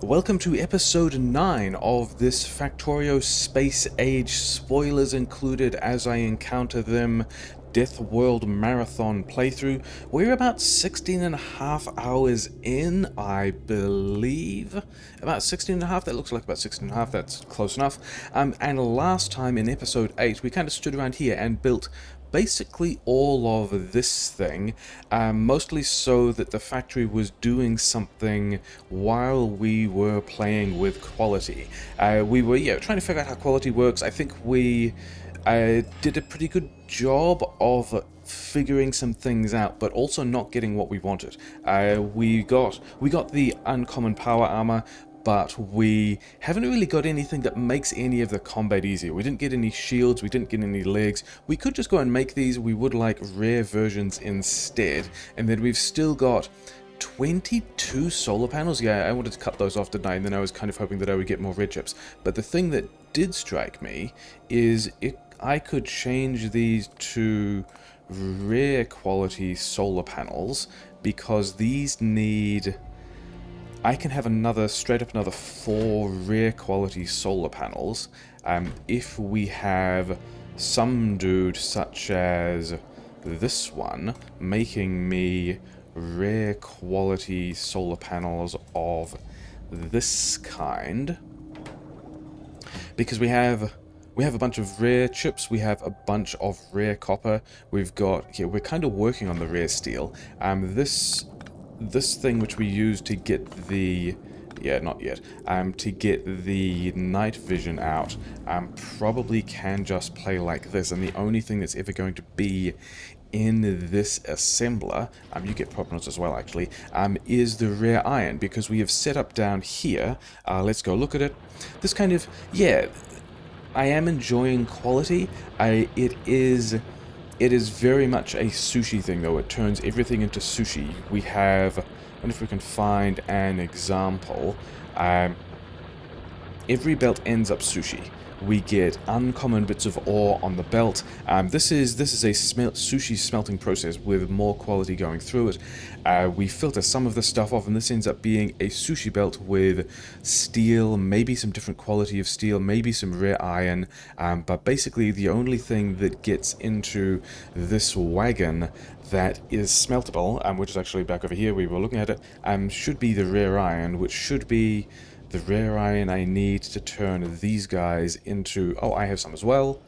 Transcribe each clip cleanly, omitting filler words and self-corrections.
Welcome to episode 9 of this Factorio Space Age, spoilers included as I encounter them, Deathworld Marathon playthrough. We're about 16 and a half hours in, I believe. About 16 and a half, that looks like about 16 and a half, that's close enough. And last time in episode 8, we kind of stood around here and built basically all of this thing, mostly so that the factory was doing something while we were playing with quality. We were trying to figure out how quality works. I think we did a pretty good job of figuring some things out, but also not getting what we wanted. We got the uncommon power armor, but we haven't really got anything that makes any of the combat easier. We didn't get any shields, we didn't get any legs. We could just go and make these, we would like rare versions instead. And then we've still got 22 solar panels. Yeah, I wanted to cut those off, didn't I? And then I was kind of hoping that I would get more red chips. But the thing that did strike me is I could change these to rare quality solar panels, because these need... I can have straight up another 4 rare quality solar panels if we have some dude such as this one making me rare quality solar panels of this kind, because we have a bunch of rare chips, we have a bunch of rare copper, we've got, we're kind of working on the rare steel. This thing which we use to get the... not yet. To get the night vision out, probably can just play like this, and the only thing that's ever going to be in this assembler, you get proponents as well actually, is the rare iron, because we have set up down here, let's go look at it, this kind of, I am enjoying quality. It is very much a sushi thing, though. It turns everything into sushi. We have... I wonder if we can find an example. Every belt ends up sushi. We get uncommon bits of ore on the belt. This is a sushi smelting process with more quality going through it. We filter some of the stuff off, and this ends up being a sushi belt with steel, maybe some different quality of steel, maybe some rare iron, but basically the only thing that gets into this wagon that is smeltable, which is actually back over here, we were looking at it, should be the rare iron, which should be the rare iron I need to turn these guys into... oh, I have some as well.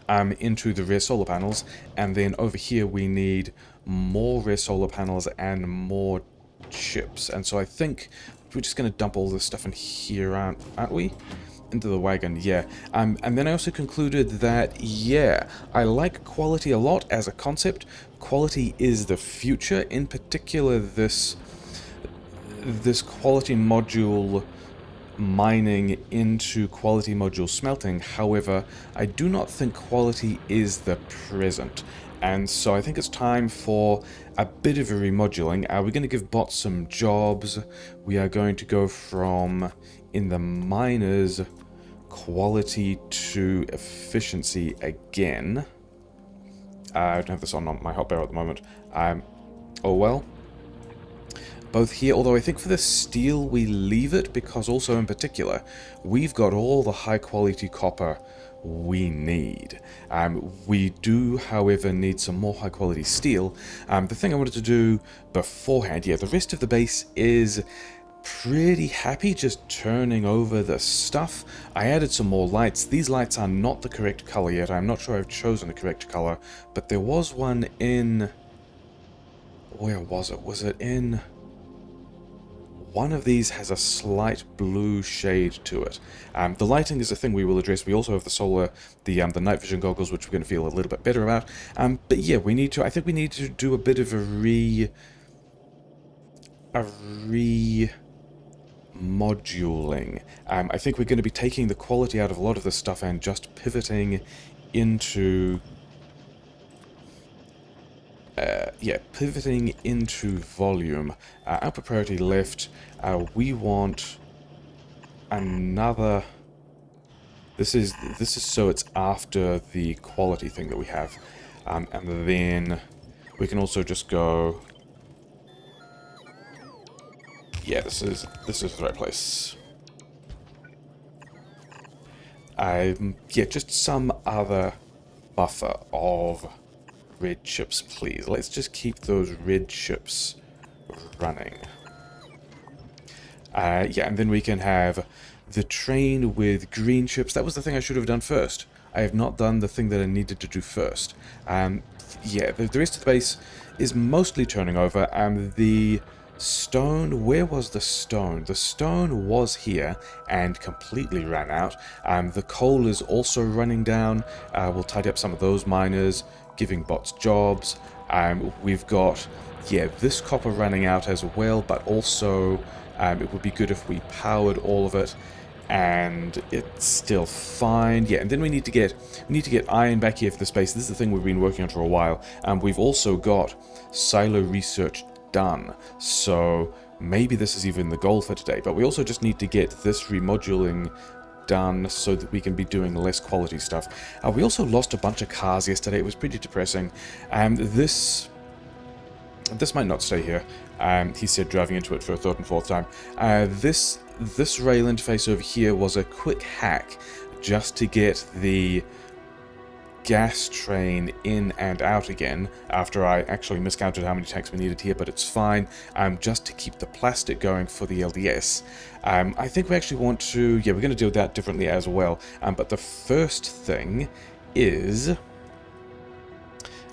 Into the rare solar panels. And then over here we need more rare solar panels and more chips. And so I think we're just going to dump all this stuff in here, aren't we? Into the wagon, yeah. And then I also concluded that, I like quality a lot as a concept. Quality is the future. In particular, this quality module mining into quality module smelting. However, I do not think quality is the present. And so I think it's time for a bit of a remoduling. We're going to give bots some jobs. We are going to go from, in the miners, quality to efficiency again. I don't have this on my hotbar at the moment. Oh well. Both here, although I think for the steel we leave it, because also in particular, we've got all the high quality copper we need. We do, however, need some more high quality steel. The thing I wanted to do beforehand, the rest of the base is pretty happy just turning over the stuff. I added some more lights. These lights are not the correct color yet. I'm not sure I've chosen the correct color, but there was one in... where was it? Was it in... one of these has a slight blue shade to it. The lighting is a thing we will address. We also have the solar, the night vision goggles, which we're going to feel a little bit better about. But yeah, I think we need to do a bit of a remoduling. I think we're going to be taking the quality out of a lot of this stuff and just pivoting into... pivoting into volume. Output priority left. We want another... This is so it's after the quality thing that we have. And then we can also just go Yeah, this is the right place. Yeah, just some other buffer of red chips, please. Let's just keep those red chips running. Yeah, and then we can have the train with green chips. That was the thing I should have done first. I have not done the thing that I needed to do first. Yeah, the rest of the base is mostly turning over. The stone, where was the stone? The stone was here and completely ran out. The coal is also running down. We'll tidy up some of those miners, giving bots jobs. We've got, yeah, this copper running out as well, but also it would be good if we powered all of it, and it's still fine. Yeah, and then we need to get iron back here for the space. This is the thing we've been working on for a while. We've also got silo research done, so maybe this is even the goal for today. But we also just need to get this remoduling done so that we can be doing less quality stuff. We also lost a bunch of cars yesterday. It was pretty depressing. This might not stay here. He said, driving into it for a third and fourth time. This rail interface over here was a quick hack just to get the gas train in and out again after I actually miscounted how many tanks we needed here, but it's fine. Just to keep the plastic going for the LDS. I think we actually want to... Yeah, we're going to deal with that differently as well. But the first thing is...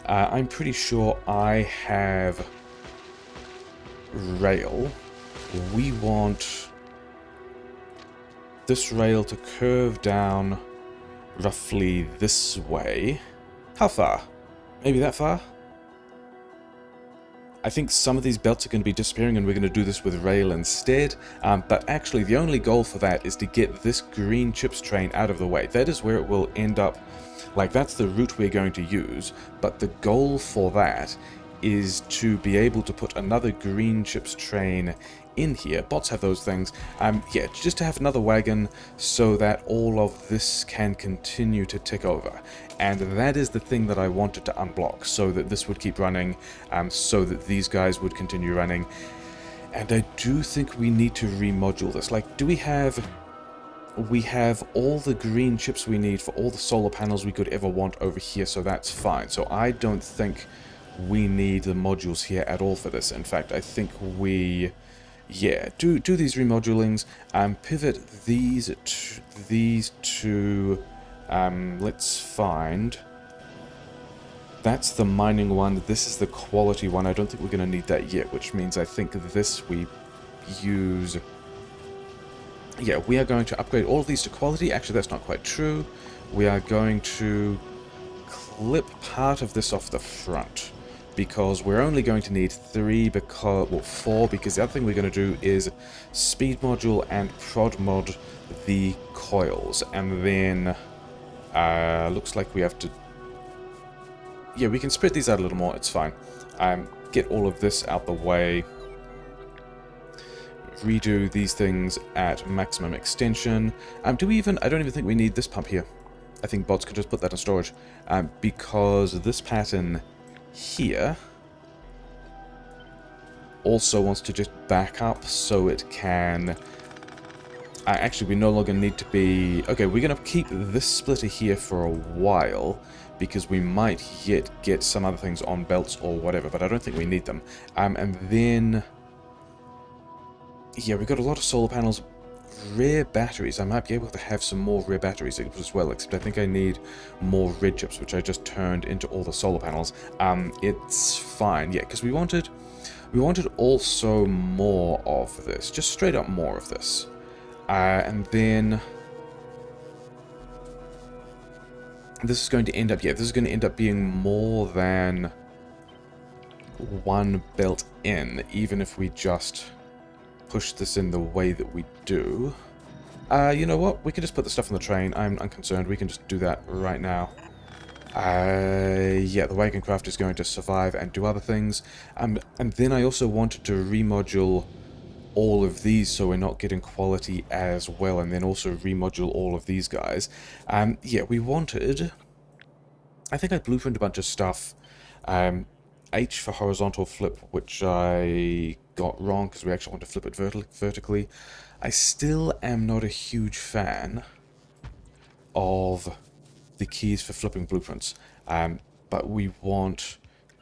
I'm pretty sure I have rail. We want this rail to curve down roughly this way. How far? Maybe that far? I think some of these belts are going to be disappearing and we're going to do this with rail instead. But actually the only goal for that is to get this green chips train out of the way. That is where it will end up. Like, that's the route we're going to use, but the goal for that is to be able to put another green chips train in here. Bots have those things. Yeah, just to have another wagon so that all of this can continue to tick over. And that is the thing that I wanted to unblock, so that this would keep running, so that these guys would continue running. And I do think we need to remodule this. Like, do we have... We have all the green chips we need for all the solar panels we could ever want over here, so that's fine. So I don't think we need the modules here at all for this. In fact, I think we, yeah, do these remodulings, pivot these to, let's find, that's the mining one, this is the quality one. I don't think we're going to need that yet, which means I think this we use... Yeah, we are going to upgrade all of these to quality. Actually, that's not quite true. We are going to clip part of this off the front, because we're only going to need 3 because, well, 4, because the other thing we're going to do is speed module and prod mod the coils, and then looks like we have to... Yeah, we can spread these out a little more, it's fine. Get all of this out the way. Redo these things at maximum extension. Do we even... I don't even think we need this pump here. I think bots could just put that in storage. Because this pattern here also wants to just back up so it can... actually, we no longer need to be... Okay, we're going to keep this splitter here for a while, because we might yet get some other things on belts or whatever, but I don't think we need them. And then... Yeah, we've got a lot of solar panels. Rare batteries. I might be able to have some more rare batteries as well, except I think I need more red chips, which I just turned into all the solar panels. It's fine, yeah, because we wanted also more of this. Just straight up more of this. And then... This is going to end up... Yeah, this is going to end up being more than one belt in, even if we just... push this in the way that we do. You know what? We can just put the stuff on the train. I'm unconcerned. We can just do that right now. Yeah, the wagon craft is going to survive and do other things. And then I also wanted to remodule all of these so we're not getting quality as well, and then also remodule all of these guys. Yeah, we wanted... I think I blueprinted a bunch of stuff. H for horizontal flip, which I got wrong because we actually want to flip it vertically. I still am not a huge fan of the keys for flipping blueprints. But we want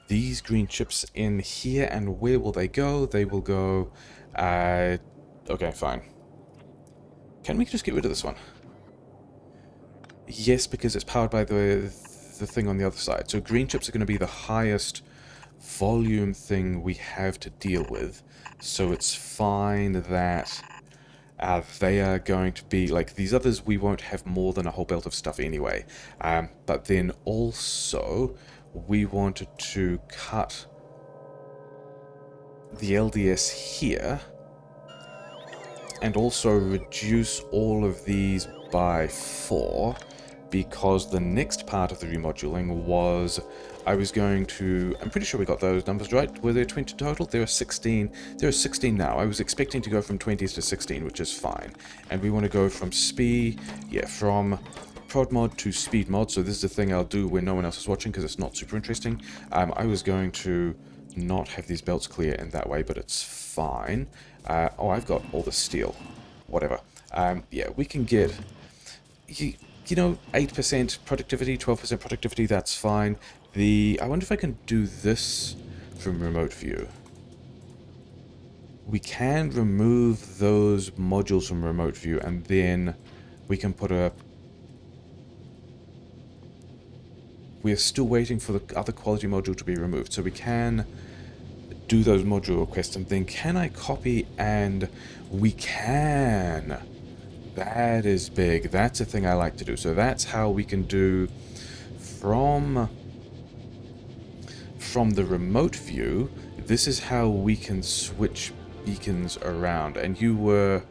these green chips in here, and where will they go? They will go... okay, fine. Can we just get rid of this one? Yes, because it's powered by the thing on the other side. So green chips are going to be the highest volume thing we have to deal with. So it's fine that they are going to be, like, these others we won't have more than a whole belt of stuff anyway. But then also, we wanted to cut the LDS here, and also reduce all of these by 4, because the next part of the remoduling was I was going to... I'm pretty sure we got those numbers right. Were there 20 total? There are 16. There are 16 now. I was expecting to go from 20s to 16, which is fine. And we want to go from from prod mod to speed mod. So this is the thing I'll do when no one else is watching, because it's not super interesting. I was going to not have these belts clear in that way, but it's fine. Oh, I've got all the steel. Whatever. Yeah, we can get... You know, 8% productivity, 12% productivity, that's fine. I wonder if I can do this from remote view. We can remove those modules from remote view, and then we can put a... We're still waiting for the other quality module to be removed, so we can do those module requests, and then can I copy? And we can. That is big. That's a thing I like to do. So that's how we can do from the remote view. This is how we can switch beacons around. And you were...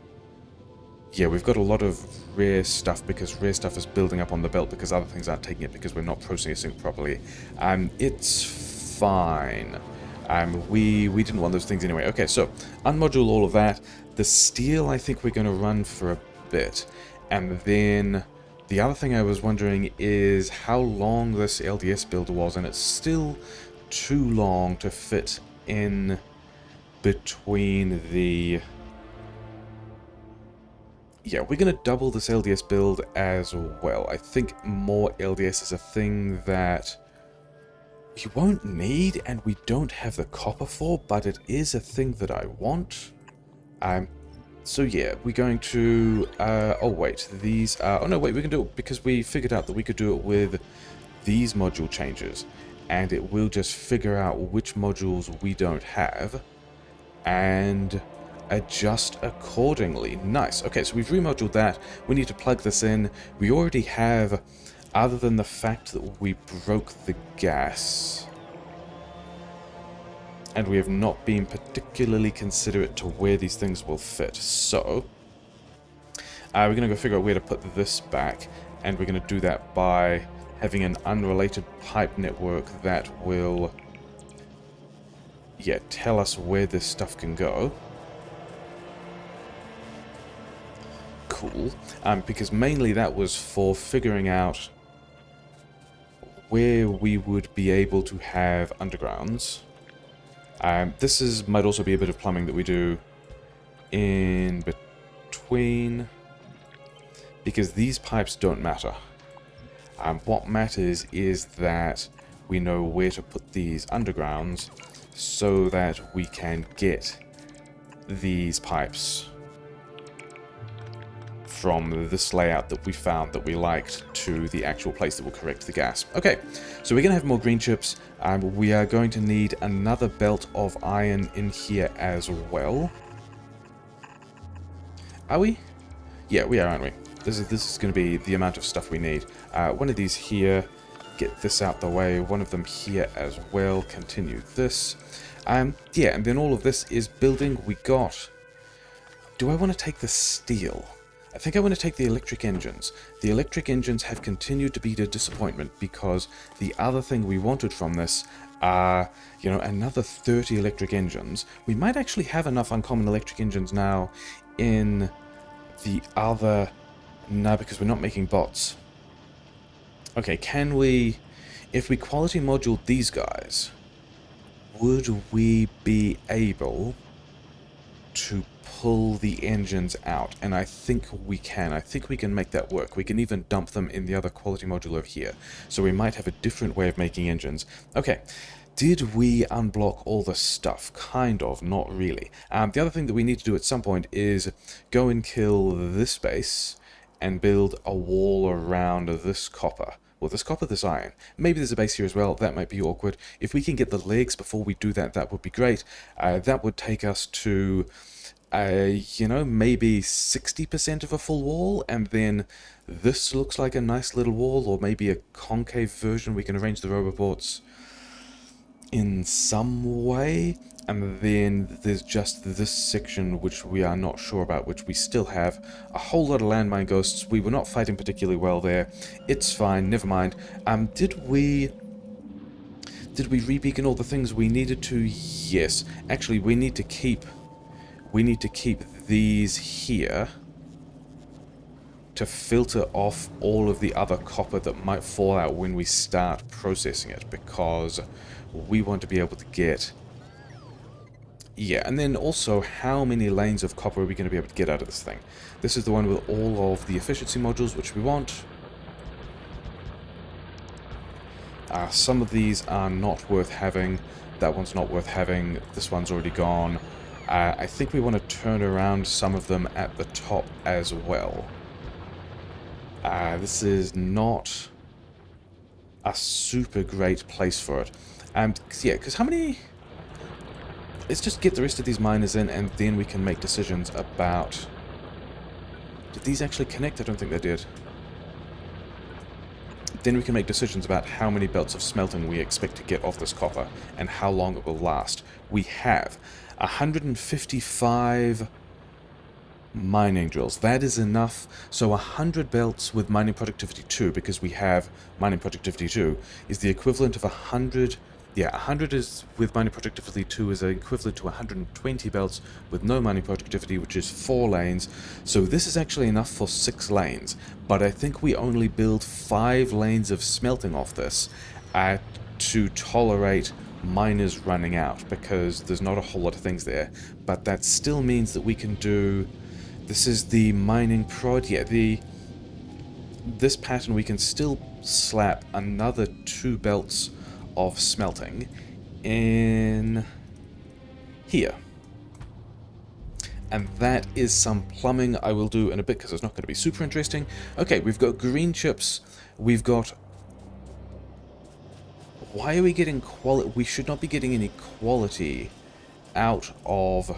Yeah, we've got a lot of rare stuff, because rare stuff is building up on the belt because other things aren't taking it because we're not processing properly. It's fine. We didn't want those things anyway. Okay, so unmodule all of that. The steel, I think we're going to run for a bit. And then the other thing I was wondering is how long this LDS build was, and it's still too long to fit in between the... Yeah, we're going to double this LDS build as well. I think more LDS is a thing that you won't need, and we don't have the copper for, but it is a thing that I want. So yeah, we're going to... oh wait, these... oh no, wait, we can do it because we figured out that we could do it with these module changes, and it will just figure out which modules we don't have, and adjust accordingly. Nice. Okay, so we've remoduled that. We need to plug this in. We already have, other than the fact that we broke the gas, and we have not been particularly considerate to where these things will fit. So, we're going to go figure out where to put this back, and we're going to do that by having an unrelated pipe network that will, yeah, tell us where this stuff can go. Cool. Because mainly that was for figuring out where we would be able to have undergrounds. This might also be a bit of plumbing that we do in between, because these pipes don't matter. What matters is that we know where to put these undergrounds so that we can get these pipes from this layout that we found that we liked to the actual place that will correct the gas. Okay, so we're going to have more green chips. We are going to need another belt of iron in here as well. Are we? Yeah, we are, aren't we? This is going to be the amount of stuff we need. One of these here, get this out the way. One of them here as well. Continue this. Yeah, and then all of this is building. We got... Do I want to take the steel? I think I want to take the electric engines. The electric engines have continued to be a disappointment, because the other thing we wanted from this are, you know, another 30 electric engines. We might actually have enough uncommon electric engines now in the other... No, because we're not making bots. Okay, can we... If we quality module these guys, would we be able to pull the engines out? And I think we can. I think we can make that work. We can even dump them in the other quality module over here. So we might have a different way of making engines. Okay. Did we unblock all the stuff? Kind of, not really. The other thing that we need to do at some point is go and kill this base and build a wall around this copper. Well, this copper, this iron. Maybe there's a base here as well. That might be awkward. If we can get the legs before we do that, that would be great. That would take us to, you know, maybe 60% of a full wall, and then this looks like a nice little wall, or maybe a concave version. We can arrange the roboports in some way, and then there's just this section which we are not sure about, which we still have a whole lot of landmine ghosts. We were not fighting particularly well there. It's fine, never mind. Did we re-beacon all the things we needed to? Yes. Actually, we need to keep these here to filter off all of the other copper that might fall out when we start processing it, because we want to be able to get... Yeah, and then also, how many lanes of copper are we going to be able to get out of this thing? This is the one with all of the efficiency modules, which we want. Some of these are not worth having. That one's not worth having. This one's already gone. I think we want to turn around some of them at the top as well. This is not a super great place for it. Yeah, because how many... Let's just get the rest of these miners in, and then we can make decisions about... Did these actually connect? I don't think they did. Then we can make decisions about how many belts of smelting we expect to get off this copper, and how long it will last. We have 155 mining drills. That is enough. So 100 belts with mining productivity 2, because we have mining productivity 2, is the equivalent of 100... Yeah, 100 is with mining productivity 2 is equivalent to 120 belts with no mining productivity, which is 4 lanes. So this is actually enough for 6 lanes. But I think we only build 5 lanes of smelting off this to tolerate miners running out, because there's not a whole lot of things there. But that still means that we can do... This is the mining prod. Yeah, this pattern we can still slap another 2 belts of smelting in here. And that is some plumbing I will do in a bit, because it's not going to be super interesting. Okay, we've got green chips. We've got... Why are we getting quality? We should not be getting any quality out of...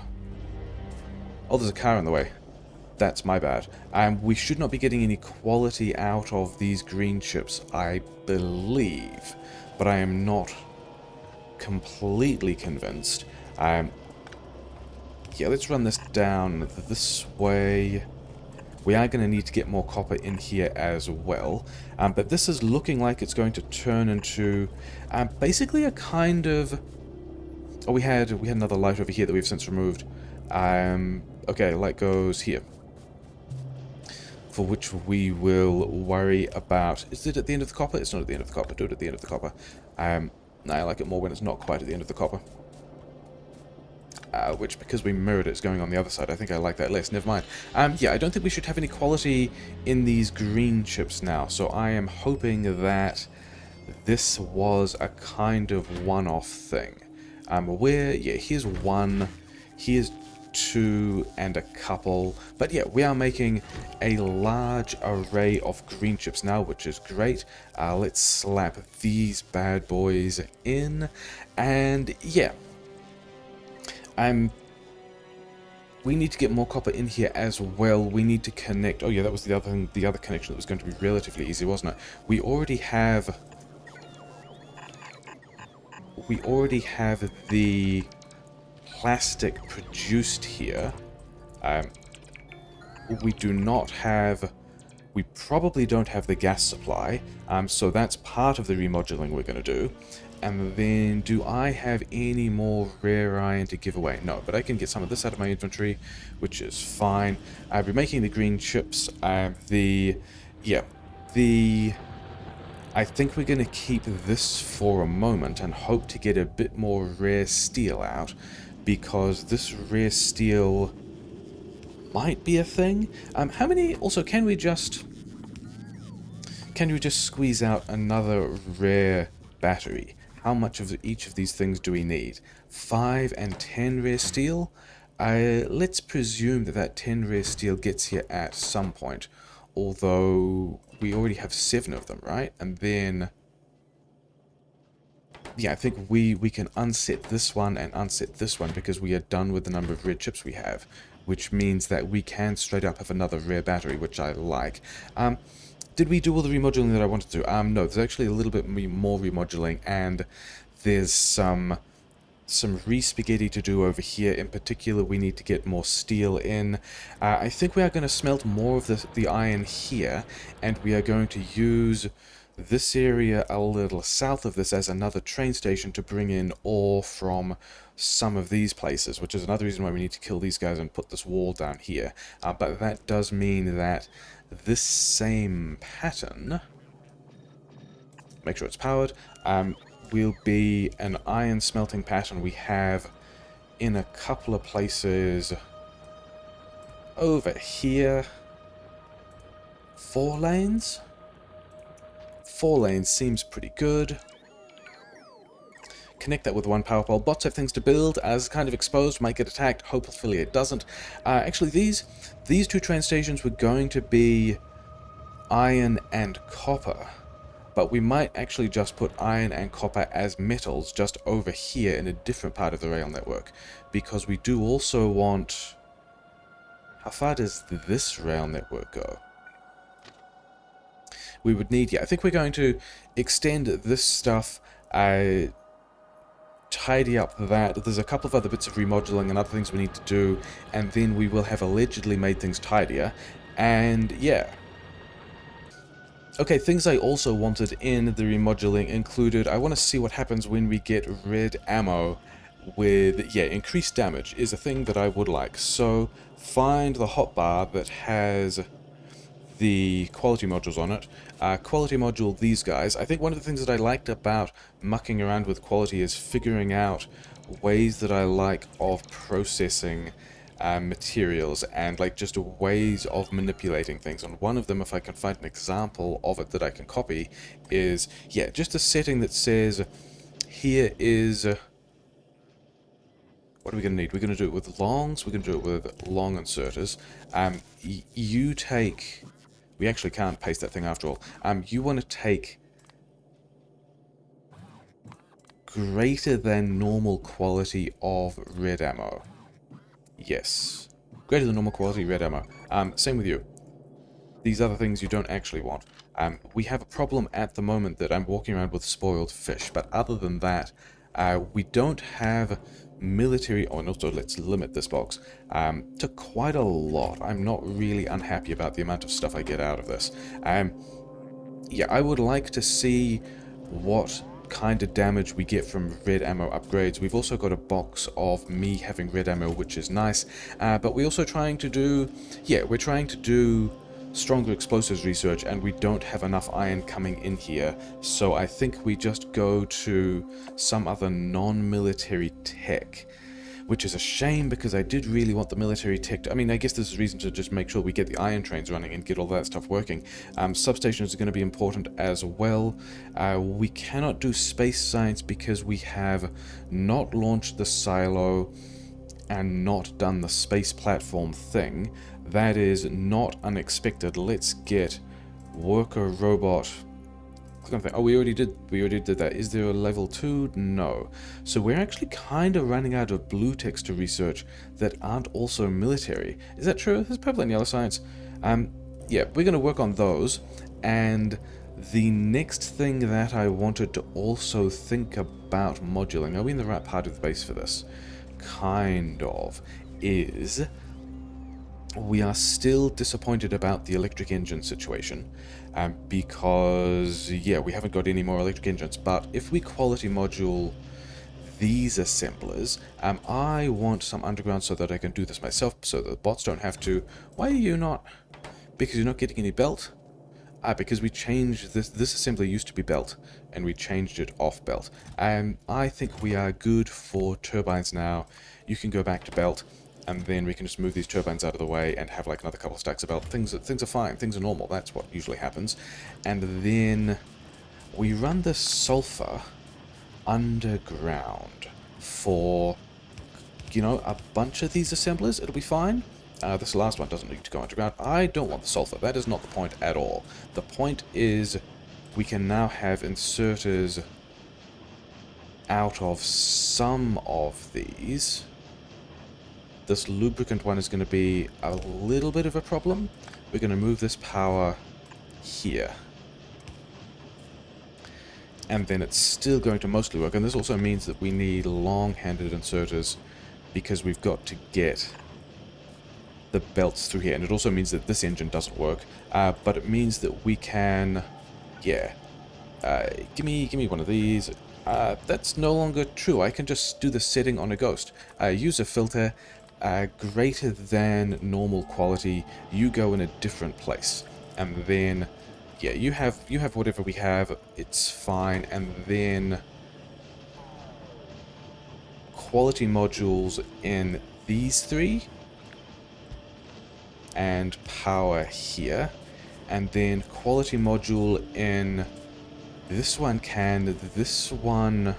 Oh, there's a car in the way. That's my bad. We should not be getting any quality out of these green chips, I believe. But I am not completely convinced. Yeah, let's run this down this way. We are going to need to get more copper in here as well. But this is looking like it's going to turn into basically a kind of... Oh, we had another light over here that we've since removed. Okay, light goes here, for which we will worry about... Is it at the end of the copper? It's not at the end of the copper. Do it at the end of the copper. I like it more when it's not quite at the end of the copper. Which, because we mirrored it, it's going on the other side. I think I like that less. Never mind. Yeah, I don't think we should have any quality in these green chips now. So I am hoping that this was a kind of one-off thing. Yeah, here's 1. Here's 2 and a couple. But yeah, we are making a large array of green chips now, which is great. Let's slap these bad boys in. And yeah, we need to get more copper in here as well. We need to connect... Oh yeah, that was the other thing, the other connection that was going to be relatively easy, wasn't it? We already have the plastic produced here. We do not have... We probably don't have the gas supply, so that's part of the remoduling we're going to do. And then, do I have any more rare iron to give away? No, but I can get some of this out of my inventory, which is fine. I'll be making the green chips. The I think we're going to keep this for a moment and hope to get a bit more rare steel out, because this rare steel might be a thing. How many... Also, can we just... Can we just squeeze out another rare battery? How much of each of these things do we need? 5 and 10 rare steel? Let's presume that that 10 rare steel gets here at some point. Although we already have 7 of them, right? And then... Yeah, I think we can unset this one and unset this one because we are done with the number of red chips we have. Which means that we can straight up have another rare battery, which I like. Did we do all the remoduling that I wanted to? No, there's actually a little bit more remoduling, and there's some re-spaghetti to do over here. In particular, we need to get more steel in. I think we are going to smelt more of the iron here, and we are going to use this area a little south of this as another train station to bring in ore from some of these places, which is another reason why we need to kill these guys and put this wall down here. But that does mean that this same pattern, make sure it's powered, will be an iron smelting pattern we have in a couple of places over here. 4 lanes? 4 lanes seems pretty good. Connect that with one power pole. Bots have things to build. As kind of exposed, might get attacked. Hopefully it doesn't. Actually, these 2 train stations were going to be iron and copper. But we might actually just put iron and copper as metals just over here in a different part of the rail network. Because we do also want... How far does this rail network go? We would need... Yeah, I think we're going to extend this stuff... tidy up that. There's a couple of other bits of remodeling and other things we need to do, and then we will have allegedly made things tidier. And yeah. Okay, things I also wanted in the remodeling included, I want to see what happens when we get red ammo with, yeah, increased damage is a thing that I would like. So find the hotbar that has the quality modules on it. Quality module, these guys. I think one of the things that I liked about mucking around with quality is figuring out ways that I like of processing materials and like just ways of manipulating things. And one of them, if I can find an example of it that I can copy, is, yeah, just a setting that says, here is... what are we going to need? We're going to do it with longs. We're going to do it with long inserters. You take... We actually can't paste that thing after all. You want to take greater than normal quality of red ammo. Yes. Greater than normal quality red ammo. Same with you. These other things you don't actually want. We have a problem at the moment that I'm walking around with spoiled fish, but other than that, we don't have military... Oh, and also let's limit this box to quite a lot. I'm not really unhappy about the amount of stuff I get out of this. Yeah, I would like to see what kind of damage we get from red ammo upgrades. We've also got a box of me having red ammo, which is nice, but we're also trying to do... Yeah, we're trying to do stronger explosives research, and we don't have enough iron coming in here, so I think we just go to some other non-military tech, which is a shame because I did really want the military tech to... I mean, I guess there's a reason to just make sure we get the iron trains running and get all that stuff working. Substations are going to be important as well. We cannot do space science because we have not launched the silo and not done the space platform thing. That is not unexpected. Let's get worker robot. Oh, we already did that. Is there a level 2? No. So we're actually kind of running out of blue techs to research that aren't also military. Is that true? There's purple and yellow science. Yeah, we're going to work on those. And the next thing that I wanted to also think about modulating, are we in the right part of the base for this? Kind of. Is... we are still disappointed about the electric engine situation because, yeah, we haven't got any more electric engines. But if we quality module these assemblers, I want some underground so that I can do this myself, so that the bots don't have to. Why are you not? Because you're not getting any belt? Because we changed this assembly used to be belt, and we changed it off belt. And I think we are good for turbines now. You can go back to belt, and then we can just move these turbines out of the way and have like another couple of stacks of belt. Things are fine. Things are normal. That's what usually happens. And then we run the sulfur underground for, a bunch of these assemblers. It'll be fine. This last one doesn't need to go underground. I don't want the sulfur. That is not the point at all. The point is we can now have inserters out of some of these. This lubricant one is going to be a little bit of a problem. We're going to move this power here. And then it's still going to mostly work. And this also means that we need long-handed inserters because we've got to get the belts through here. And it also means that this engine doesn't work. But it means that we can... Yeah. Give me one of these. That's no longer true. I can just do the setting on a ghost. Use a filter. Greater than normal quality. You go in a different place. And then... Yeah, you have whatever we have. It's fine. And then... Quality modules in these three. And power here. And then quality module in... This one can, this one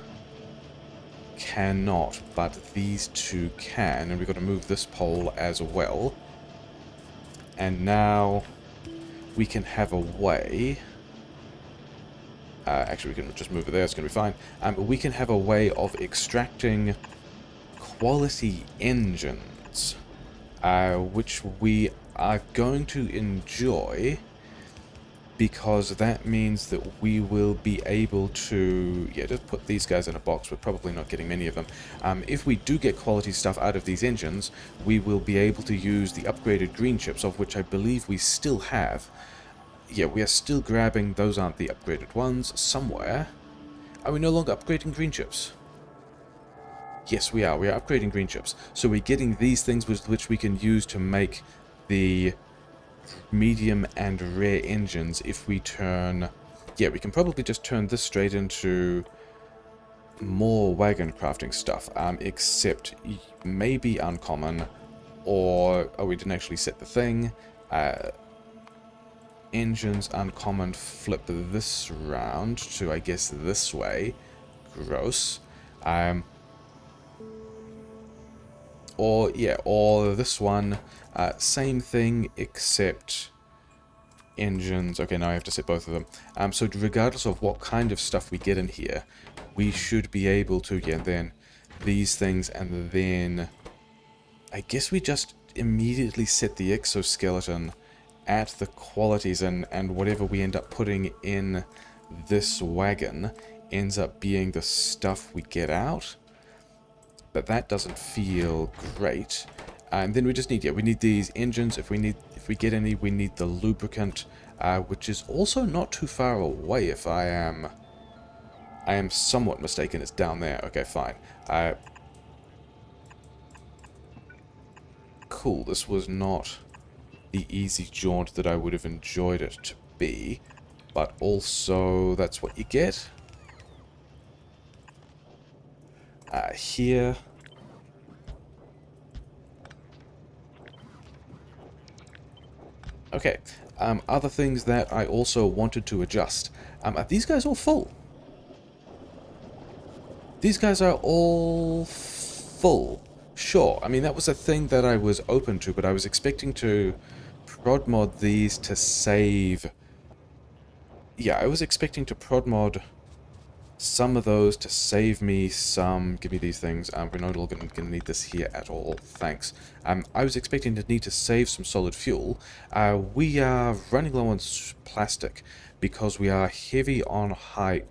cannot, but these two can. And we've got to move this pole as well. And now we can have a way... actually, we can just move it there, it's going to be fine. We can have a way of extracting quality engines, which we are going to enjoy, because that means that we will be able to... Yeah, just put these guys in a box. We're probably not getting many of them. If we do get quality stuff out of these engines, we will be able to use the upgraded green chips, of which I believe we still have. Yeah, we are still grabbing... Those aren't the upgraded ones. Somewhere. Are we no longer upgrading green chips? Yes, we are. We are upgrading green chips. So we're getting these things which we can use to make the... medium and rare engines if we turn... Yeah, we can probably just turn this straight into more wagon crafting stuff, except maybe uncommon, or... Oh, we didn't actually set the thing. Engines, uncommon, flip this round to, I guess, this way. Gross. Or, yeah, or this one, same thing, except engines. Okay, now I have to set both of them. So regardless of what kind of stuff we get in here, we should be able to, yeah, then these things, and then I guess we just immediately set the exoskeleton at the qualities, and whatever we end up putting in this wagon ends up being the stuff we get out. But that doesn't feel great. And then we just need, yeah, we need these engines. If we get any, we need the lubricant, which is also not too far away. If I am somewhat mistaken, it's down there. Okay, fine. Cool. This was not the easy jaunt that I would have enjoyed it to be, but also that's what you get. Here. Okay. Other things that I also wanted to adjust. Are these guys all full? These guys are all full. Sure. I mean, that was a thing that I was open to, but I was expecting to prod mod these to save... Yeah, I was expecting to prod mod some of those to save me some... Give me these things. We're not all going to need this here at all. Thanks. I was expecting to need to save some solid fuel. We are running low on plastic because we are heavy on high...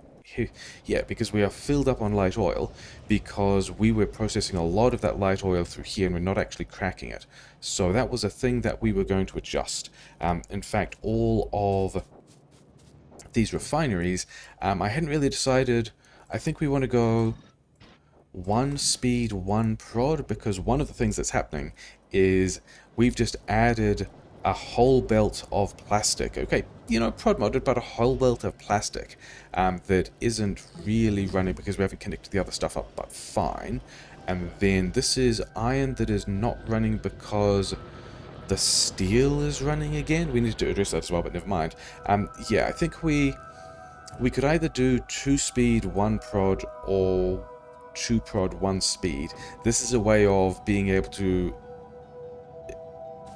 Yeah, because we are filled up on light oil, because we were processing a lot of that light oil through here and we're not actually cracking it. So that was a thing that we were going to adjust. In fact, all of these refineries, I hadn't really decided. I think we want to go one speed, one prod, because one of the things that's happening is we've just added A whole belt of plastic. Okay, you know, prod modded, but a whole belt of plastic that isn't really running because we haven't connected the other stuff up, but fine. And then this is iron that is not running because the steel is running again. We need to address that as well, but never mind. Yeah, I think we could either do 2 speed, 1 prod, or 2 prod, 1 speed. This is a way of being able to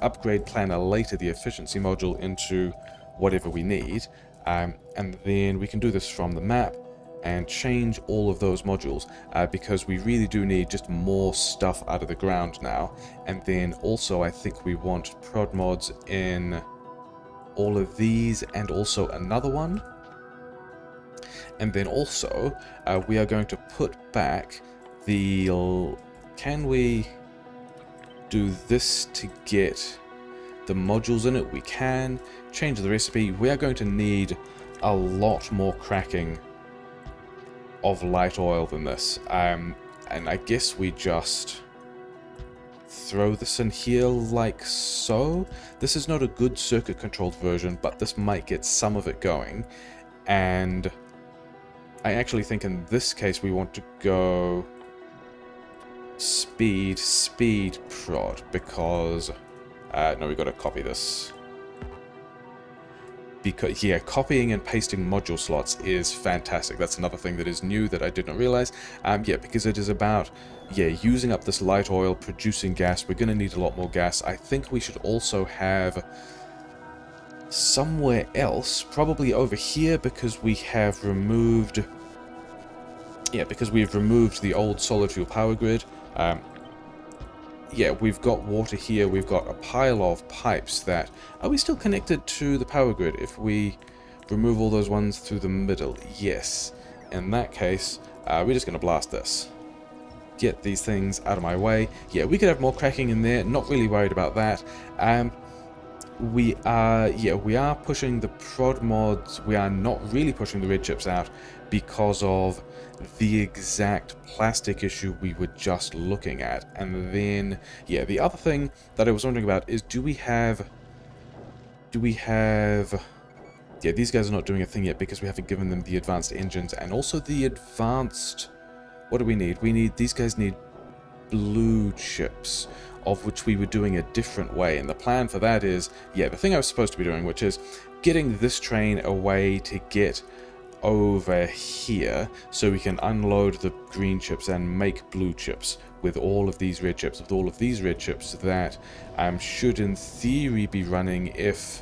upgrade planner later the efficiency module into whatever we need, and then we can do this from the map and change all of those modules because we really do need just more stuff out of the ground now. And then also I think we want prod mods in all of these and also another one. And then also we are going to put back the... Can we do this to get the modules in it? We can change the recipe. We are going to need a lot more cracking of light oil than this, and I guess we just throw this in here like so. This is not a good circuit controlled version, but this might get some of it going. And I actually think in this case we want to go speed prod, because no, we got to copy this. Because, yeah, copying and pasting module slots is fantastic. That's another thing that is new that I did not realize. Yeah, because it is about, yeah, using up this light oil, producing gas. We're going to need a lot more gas. I think we should also have somewhere else, probably over here, because we have removed, yeah, because we've removed the old solid fuel power grid. Yeah, we've got water here, we've got a pile of pipes that... Are we still connected to the power grid if we remove all those ones through the middle? Yes. In that case, we're just going to blast this. Get these things out of my way. Yeah, we could have more cracking in there, not really worried about that. We are pushing the prod mods. We are not really pushing the red chips out because of the exact plastic issue we were just looking at. And then, yeah, the other thing that I was wondering about is do we have... Yeah, these guys are not doing a thing yet because we haven't given them the advanced engines and also the advanced... What do we need? These guys need blue chips, of which we were doing a different way. And the plan for that is, yeah, the thing I was supposed to be doing, which is getting this train away to get over here so we can unload the green chips and make blue chips with all of these red chips, that should in theory be running if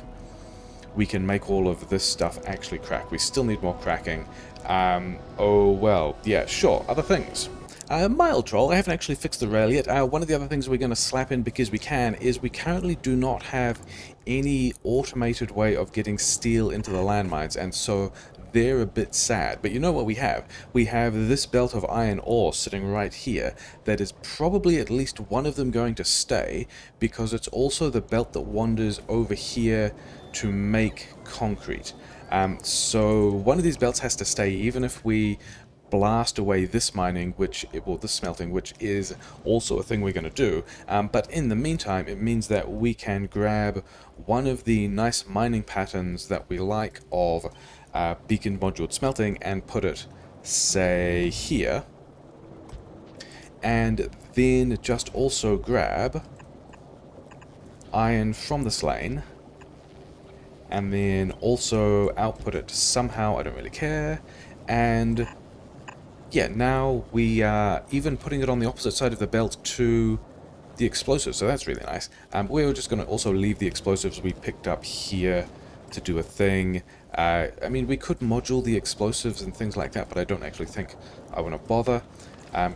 we can make all of this stuff actually crack. We still need more cracking. Oh well, yeah, sure, other things. Mild troll, I haven't actually fixed the rail yet. One of the other things we're going to slap in because we can is we currently do not have any automated way of getting steel into the landmines, and so they're a bit sad. But you know what we have? We have this belt of iron ore sitting right here that is probably at least one of them going to stay, because it's also the belt that wanders over here to make concrete. So one of these belts has to stay even if we blast away this mining, this smelting, which is also a thing we're going to do. But in the meantime, it means that we can grab one of the nice mining patterns that we like of beacon moduled smelting and put it, say, here. And then just also grab iron from this lane and then also output it somehow, I don't really care. And yeah, now we are even putting it on the opposite side of the belt to the explosives, so that's really nice. We're just going to also leave the explosives we picked up here to do a thing. I mean, we could module the explosives and things like that, but I don't actually think I want to bother.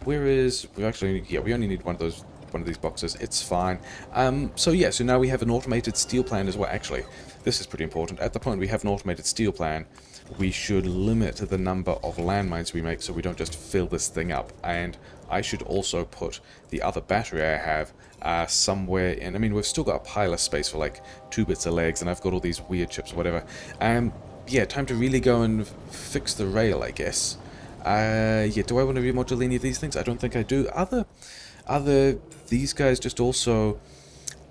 We only need one of these boxes. It's fine. So yeah, so now we have an automated steel plan as well. Actually, this is pretty important. At the point we have an automated steel plan, we should limit the number of landmines we make so we don't just fill this thing up. And I should also put the other battery I have somewhere in. I mean, we've still got a pile of space for like 2 bits of legs, and I've got all these weird chips or whatever. Yeah, time to really go and fix the rail, I guess. Yeah, do I want to remodule any of these things? I don't think I do. These guys just also...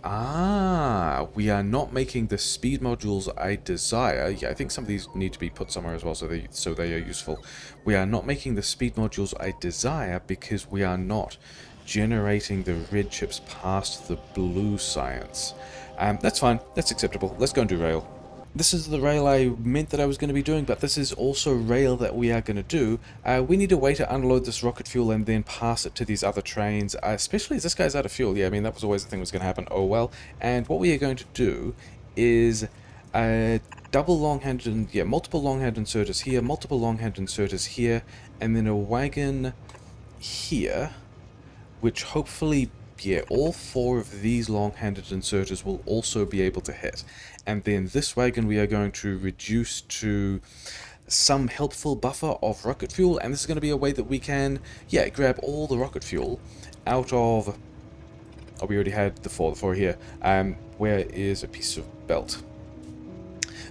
Ah, we are not making the speed modules I desire. Yeah, I think some of these need to be put somewhere as well, so they are useful. We are not making the speed modules I desire because we are not generating the red chips past the blue science. That's fine. That's acceptable. Let's go and do rail. This is the rail I meant that I was going to be doing, but this is also rail that we are going to do. We need a way to unload this rocket fuel and then pass it to these other trains, especially as this guy's out of fuel. Yeah, I mean, that was always the thing that was going to happen. Oh well. And what we are going to do is double long-handed, yeah, multiple long-handed inserters here, multiple long-handed inserters here, and then a wagon here, which hopefully, yeah, all four of these long-handed inserters will also be able to hit. And then this wagon we are going to reduce to some helpful buffer of rocket fuel, and this is going to be a way that we can, yeah, grab all the rocket fuel out of... Oh, we already had the four here. Where is a piece of belt?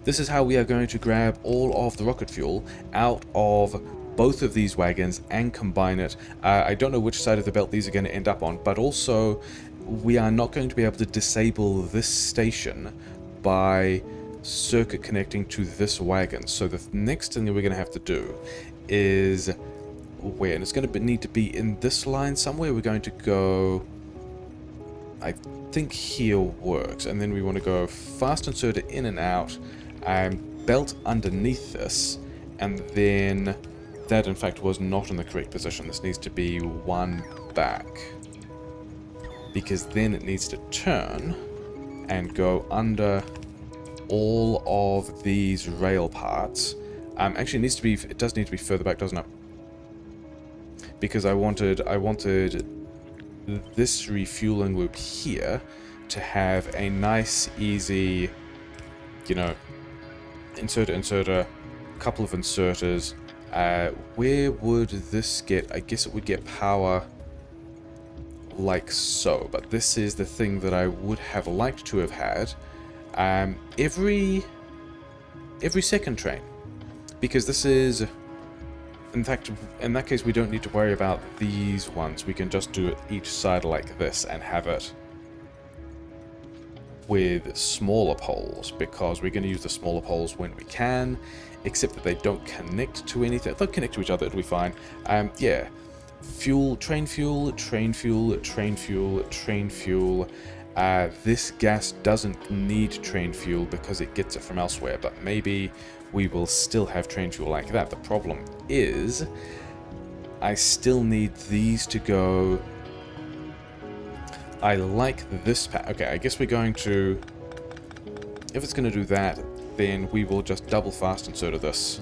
This is how we are going to grab all of the rocket fuel out of both of these wagons and combine it. I don't know which side of the belt these are going to end up on, but also we are not going to be able to disable this station by circuit connecting to this wagon. So the next thing that we're going to have to do is where, and it's going to need to be in this line somewhere. We're going to go, I think here works, and then we want to go fast inserter in and out, belt underneath this, and then that in fact was not in the correct position. This needs to be one back, because then it needs to turn and go under all of these rail parts. Actually, it does need to be further back, doesn't it? Because I wanted this refueling loop here to have a nice, easy, you know, inserter, couple of inserters. Where would this get? I guess it would get power like so, but this is the thing that I would have liked to have had every second train, because this is, in fact, in that case we don't need to worry about these ones. We can just do it each side like this and have it with smaller poles, because we're going to use the smaller poles when we can, except that they don't connect to anything. If they connect to each other, it'll be fine. Yeah. Fuel, train fuel, train fuel, train fuel, train fuel. This gas doesn't need train fuel because it gets it from elsewhere, but maybe we will still have train fuel like that. The problem is, I still need these to go... I like this pack. Okay, I guess we're going to... If it's going to do that, then we will just double fast insert this,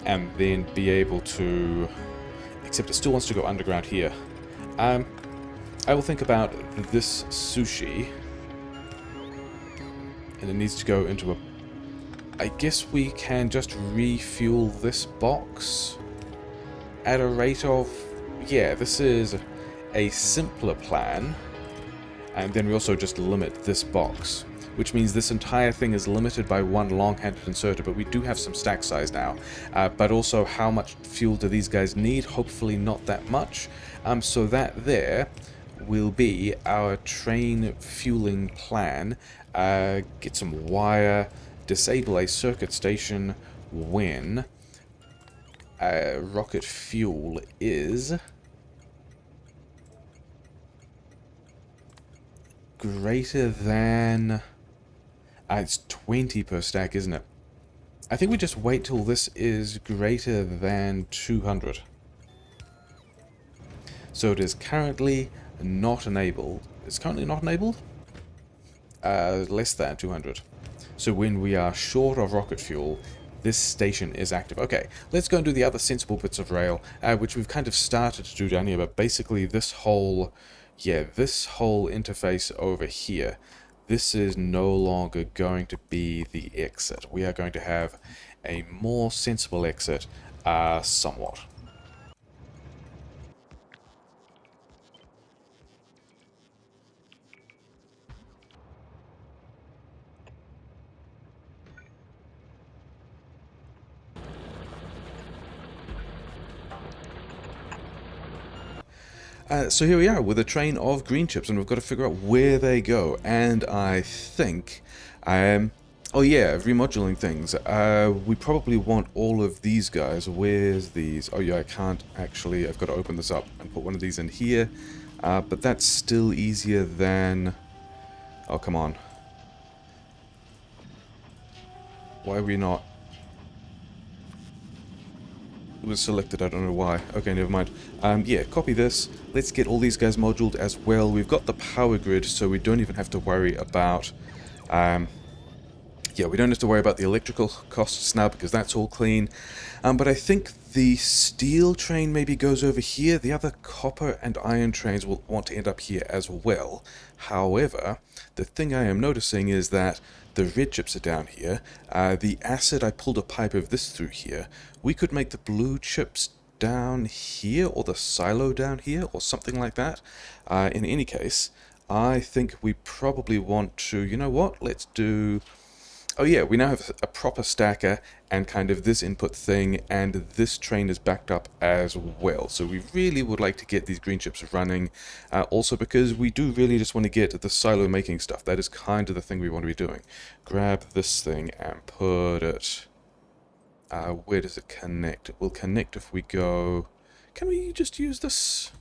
and then be able to... Except it still wants to go underground here. I will think about this sushi, and it needs to go into a... I guess we can just refuel this box at a rate of... Yeah, this is a simpler plan, and then we also just limit this box, which means this entire thing is limited by one long-handed inserter, but we do have some stack size now. But also, how much fuel do these guys need? Hopefully not that much. So that there will be our train fueling plan. Get some wire, disable a circuit station when rocket fuel is greater than... it's 20 per stack, isn't it? I think we just wait till this is greater than 200. So it is currently not enabled. It's currently not enabled? Less than 200. So when we are short of rocket fuel, this station is active. Okay, let's go and do the other sensible bits of rail, which we've kind of started to do down here, but basically this whole... Yeah, this whole interface over here, this is no longer going to be the exit. We are going to have a more sensible exit, somewhat. So here we are with a train of green chips, and we've got to figure out where they go. And I think, oh yeah, remoduling things. We probably want all of these guys. Where's these? Oh yeah, I can't actually. I've got to open this up and put one of these in here. But that's still easier than. Oh come on. Why are we not? It was selected, I don't know why. Okay, never mind. Yeah, copy this. Let's get all these guys moduled as well. We've got the power grid, so we don't even have to worry about... yeah, we don't have to worry about the electrical costs now because that's all clean. But I think the steel train maybe goes over here. The other copper and iron trains will want to end up here as well. However, the thing I am noticing is that the red chips are down here. The acid, I pulled a pipe of this through here. We could make the blue chips down here, or the silo down here, or something like that. In any case, I think we probably want to... You know what? Let's do... Oh yeah, we now have a proper stacker and kind of this input thing, and this train is backed up as well. So we really would like to get these green chips running, also because we do really just want to get the silo making stuff. That is kind of the thing we want to be doing. Grab this thing and put it... where does it connect? It will connect if we go... Can we just use this?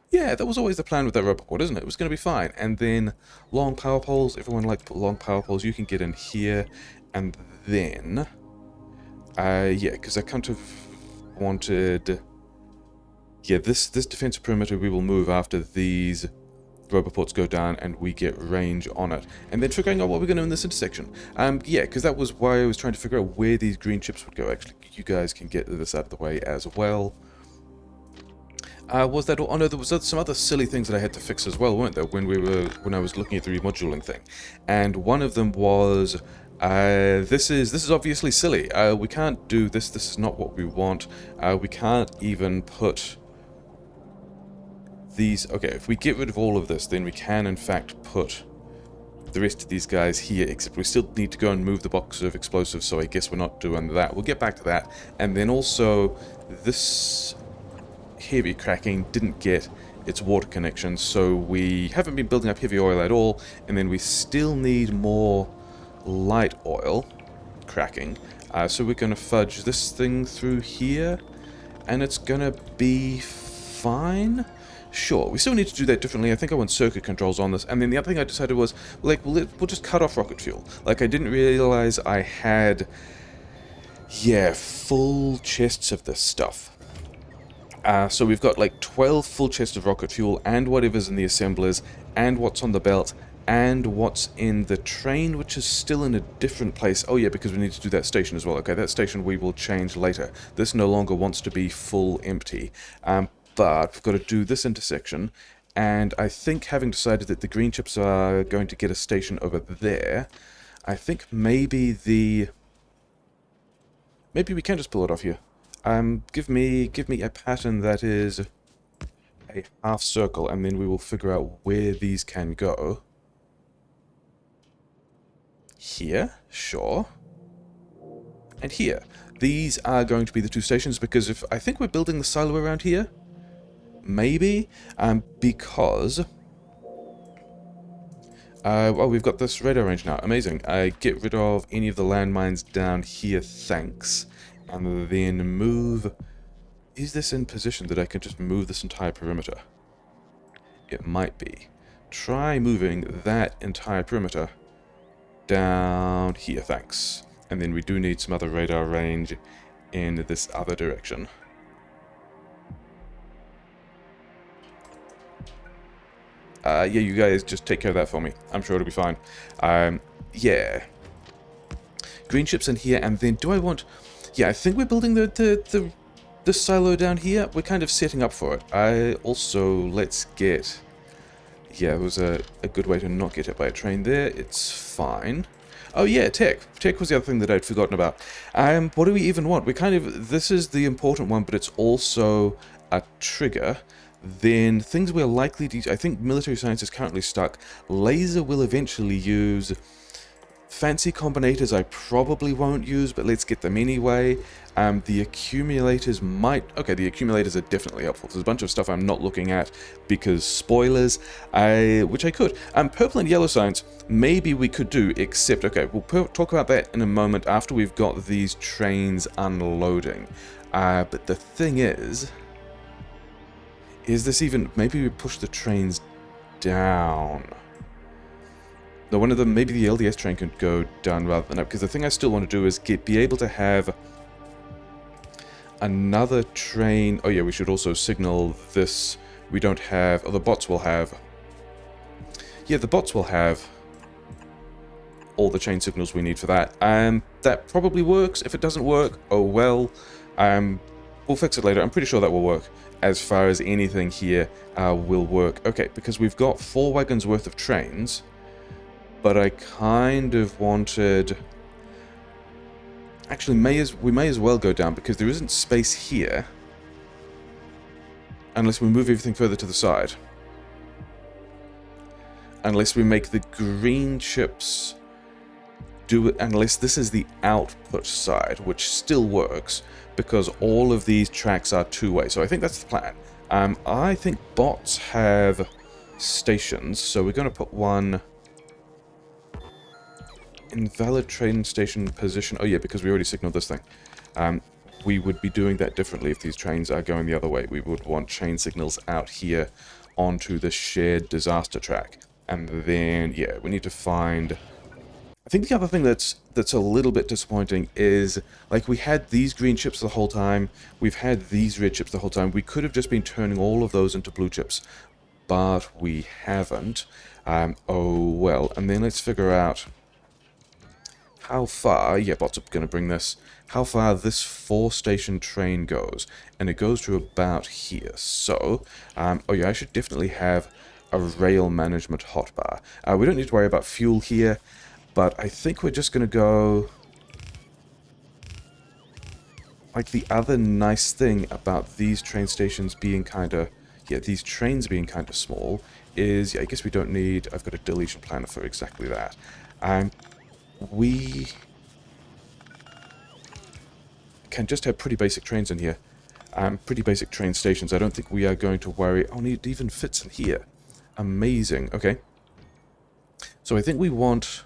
Yeah, that was always the plan with that roboport, isn't it? It was going to be fine. And then long power poles. Everyone likes to put long power poles. You can get in here. And then... yeah, because I kind of wanted... Yeah, this defensive perimeter we will move after these roboports go down and we get range on it. And then figuring out what we're going to do in this intersection. Yeah, because that was why I was trying to figure out where these green chips would go. Actually, you guys can get this out of the way as well. Was that all? Oh no, there was some other silly things that I had to fix as well, weren't there, when I was looking at the remoduling thing. And one of them was this is obviously silly. We can't do this. This is not what we want. We can't even put these... Okay, if we get rid of all of this, then we can in fact put the rest of these guys here, except we still need to go and move the box of explosives, so I guess we're not doing that. We'll get back to that. And then also this heavy cracking didn't get its water connection, so we haven't been building up heavy oil at all. And then we still need more light oil cracking, so we're going to fudge this thing through here and it's going to be fine. Sure, we still need to do that differently. I think I want circuit controls on this. And then the other thing I decided was, like, we'll just cut off rocket fuel. Like, I didn't realize I had, yeah, full chests of this stuff. So we've got like 12 full chests of rocket fuel and whatever's in the assemblers and what's on the belt and what's in the train, which is still in a different place. Oh yeah, because we need to do that station as well. Okay, that station we will change later. This no longer wants to be full empty. But we've got to do this intersection, and I think, having decided that the green chips are going to get a station over there, I think maybe we can just pull it off here. Give me a pattern that is a half circle, and then we will figure out where these can go. Here, sure. And here. These are going to be the two stations, because if I think we're building the silo around here. Maybe, because... well, we've got this radar range now. Amazing. Get rid of any of the landmines down here, thanks. And then move... Is this in position that I can just move this entire perimeter? It might be. Try moving that entire perimeter down here, thanks. And then we do need some other radar range in this other direction. Yeah, you guys just take care of that for me. I'm sure it'll be fine. Yeah. Green chips in here, and then do I want... Yeah, I think we're building the silo down here. We're kind of setting up for it. Let's get... Yeah, it was a good way to not get hit by a train there. It's fine. Oh yeah, tech. Tech was the other thing that I'd forgotten about. What do we even want? We kind of... This is the important one, but it's also a trigger. Then things we're likely to... I think military science is currently stuck. Laser will eventually use... Fancy combinators I probably won't use, but let's get them anyway. The accumulators might... Okay, the accumulators are definitely helpful. There's a bunch of stuff I'm not looking at because spoilers, which I could. Purple and yellow signs, maybe we could do, except... Okay, we'll talk about that in a moment after we've got these trains unloading. But the thing is this even... Maybe we push the trains down. No, one of them, maybe the LDS train could go down rather than up, because the thing I still want to do is be able to have another train. Oh yeah, we should also signal this. We don't have... Oh, the bots will have... Yeah, the bots will have all the chain signals we need for that. And that probably works. If it doesn't work, oh well. We'll fix it later. I'm pretty sure that will work. As far as anything here will work. Okay, because we've got 4 wagons worth of trains. But I kind of wanted... Actually, we may as well go down, because there isn't space here. Unless we move everything further to the side. Unless we make the green chips do it... Unless this is the output side, which still works, because all of these tracks are two-way. So I think that's the plan. I think bots have stations, so we're going to put one... Invalid train station position. Oh yeah, because we already signaled this thing. We would be doing that differently if these trains are going the other way. We would want chain signals out here onto the shared disaster track. And then, yeah, we need to find... I think the other thing that's a little bit disappointing is, like, we had these green chips the whole time. We've had these red chips the whole time. We could have just been turning all of those into blue chips. But we haven't. Oh well. And then let's figure out... how far, yeah, bots are going to bring this, how far this 4-station train goes. And it goes to about here. So, oh yeah, I should definitely have a rail management hotbar. We don't need to worry about fuel here, but I think we're just going to go... Like, the other nice thing about these train stations being kind of... Yeah, these trains being kind of small is... Yeah, I guess we don't need... I've got a deletion planner for exactly that. We can just have pretty basic trains in here. Pretty basic train stations. I don't think we are going to worry... Oh, it even fits in here. Amazing. Okay. So I think we want...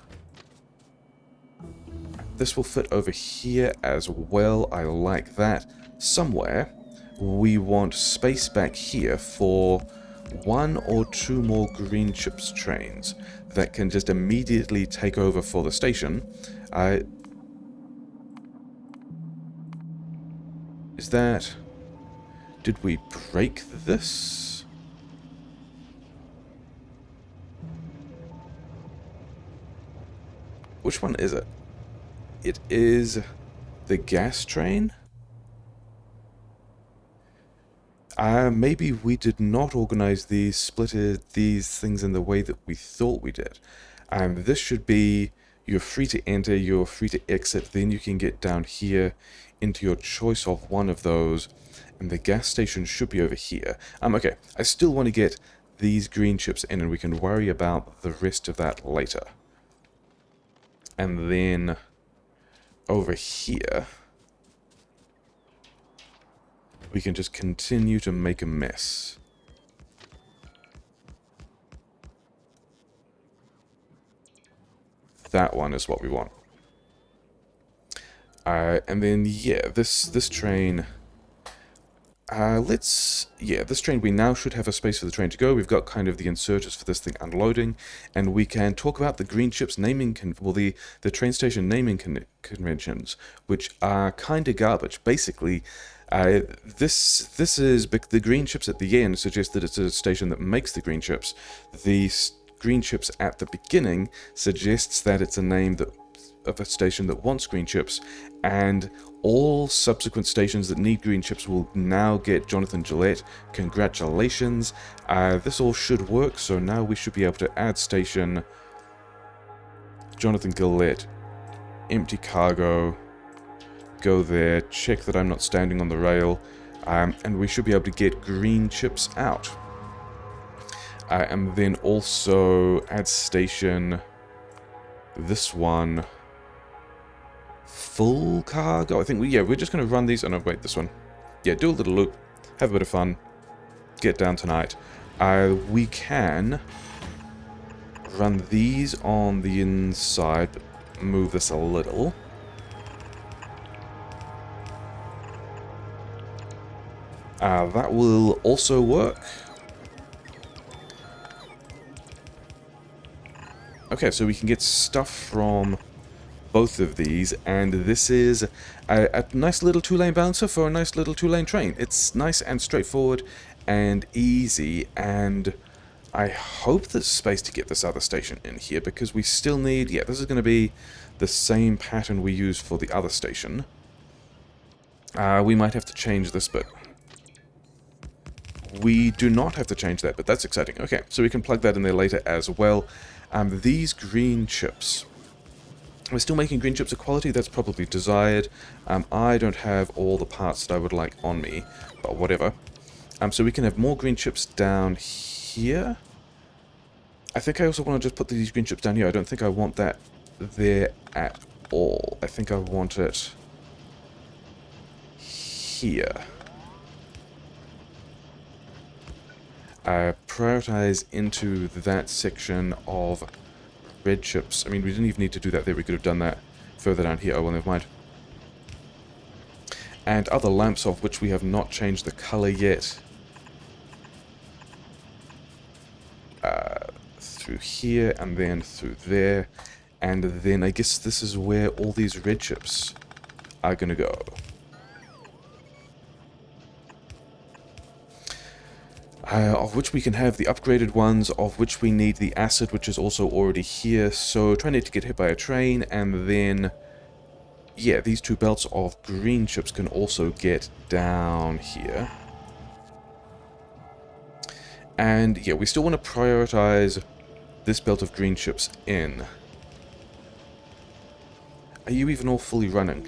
This will fit over here as well. I like that. Somewhere, we want space back here for 1 or 2 more green chips trains that can just immediately take over for the station. Is that... Did we break this? Which one is it? It is the gas train? Maybe we did not organize these, split these things in the way that we thought we did. This should be, you're free to enter, you're free to exit, then you can get down here into your choice of one of those, and the gas station should be over here. Okay, I still want to get these green chips in, and we can worry about the rest of that later. And then, over here... we can just continue to make a mess. That one is what we want. And then, yeah, this train... this train, we now should have a space for the train to go. We've got kind of the inserters for this thing unloading, and we can talk about the green chips naming, the train station naming conventions, which are kind of garbage. Basically, this is the green chips at the end suggest that it's a station that makes the green chips. The green chips at the beginning suggests that it's a name of a station that wants green chips, and all subsequent stations that need green chips will now get Jonathan Gillette. Congratulations. This all should work, so now we should be able to add station Jonathan Gillette, empty cargo, go there, check that I'm not standing on the rail, and we should be able to get green chips out. And then also add station This one, full cargo. I think we're just going to run these. Oh no, wait, this one. Yeah, do a little loop, have a bit of fun, get down tonight. We can run these on the inside, but move this a little. That will also work. Okay, so we can get stuff from both of these, and this is a nice little two-lane bouncer for a nice little two-lane train. It's nice and straightforward and easy, and I hope there's space to get this other station in here, because we still need... Yeah, this is going to be the same pattern we use for the other station. We might have to change this, but we do not have to change that, but that's exciting. Okay, so we can plug that in there later as well. These green chips. We're still making green chips of quality, that's probably desired. I don't have all the parts that I would like on me, but whatever. So we can have more green chips down here. I think I also want to just put these green chips down here. I don't think I want that there at all. I think I want it here. Prioritize into that section of red chips. I mean, we didn't even need to do that there. We could have done that further down here. Oh, well, never mind. And other lamps, of which we have not changed the color yet. Through here, and then through there. And then I guess this is where all these red chips are going to go. Of which we can have the upgraded ones, of which we need the acid, which is also already here. So try not to get hit by a train, and then, yeah, these two belts of green chips can also get down here. And yeah, we still want to prioritize this belt of green chips in. Are you even all fully running?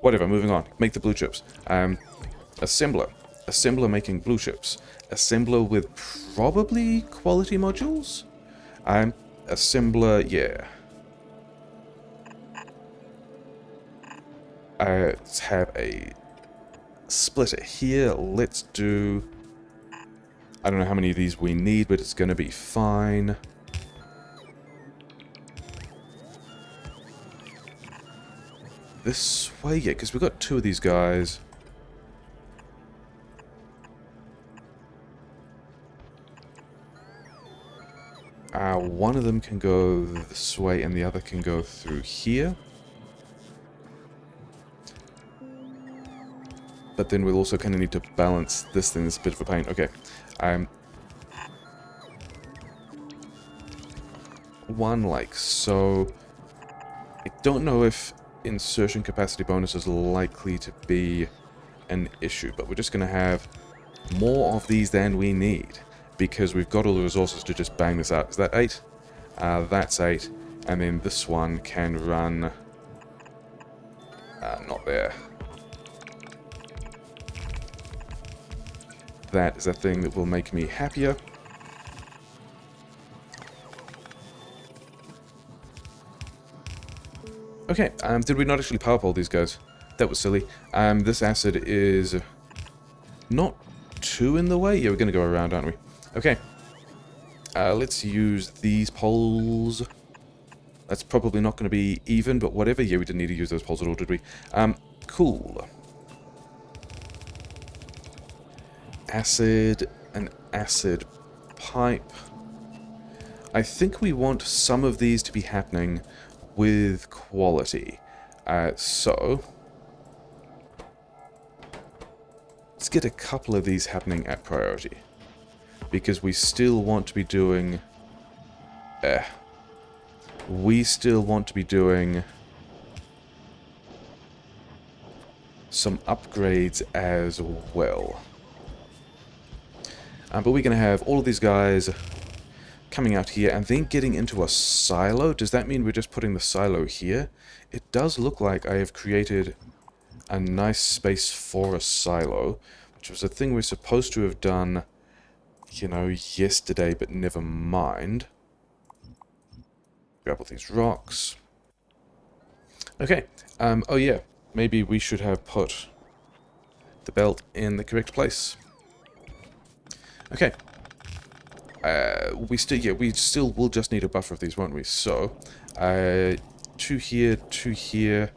Whatever, moving on. Make the blue chips. Assembler. Assembler making blue chips. Assembler with probably quality modules? Assembler, yeah. Let's have a splitter here. Let's do... I don't know how many of these we need, but it's going to be fine. This way, yeah, because we've got two of these guys. One of them can go this way, and the other can go through here. But then we'll also kind of need to balance this thing. It's a bit of a pain. Okay. One like so. I don't know if insertion capacity bonus is likely to be an issue, but we're just going to have more of these than we need, because we've got all the resources to just bang this out. Is that 8? That's 8. And then this one can run... not there. That is a thing that will make me happier. Okay, did we not actually power pole these guys? That was silly. This acid is not too in the way. Yeah, we're going to go around, aren't we? Okay. Let's use these poles. That's probably not going to be even, but whatever. Yeah, we didn't need to use those poles at all, did we? Cool. Acid, an acid pipe. I think we want some of these to be happening with quality. So let's get a couple of these happening at priority, because we still want to be doing some upgrades as well. But we're going to have all of these guys coming out here and then getting into a silo. Does that mean we're just putting the silo here? It does look like I have created a nice space for a silo, which was a thing we're supposed to have done, you know, yesterday, but never mind. Grab all these rocks. Okay. Oh yeah. Maybe we should have put the belt in the correct place. Okay. We still will just need a buffer of these, won't we? So, 2 here, 2 here.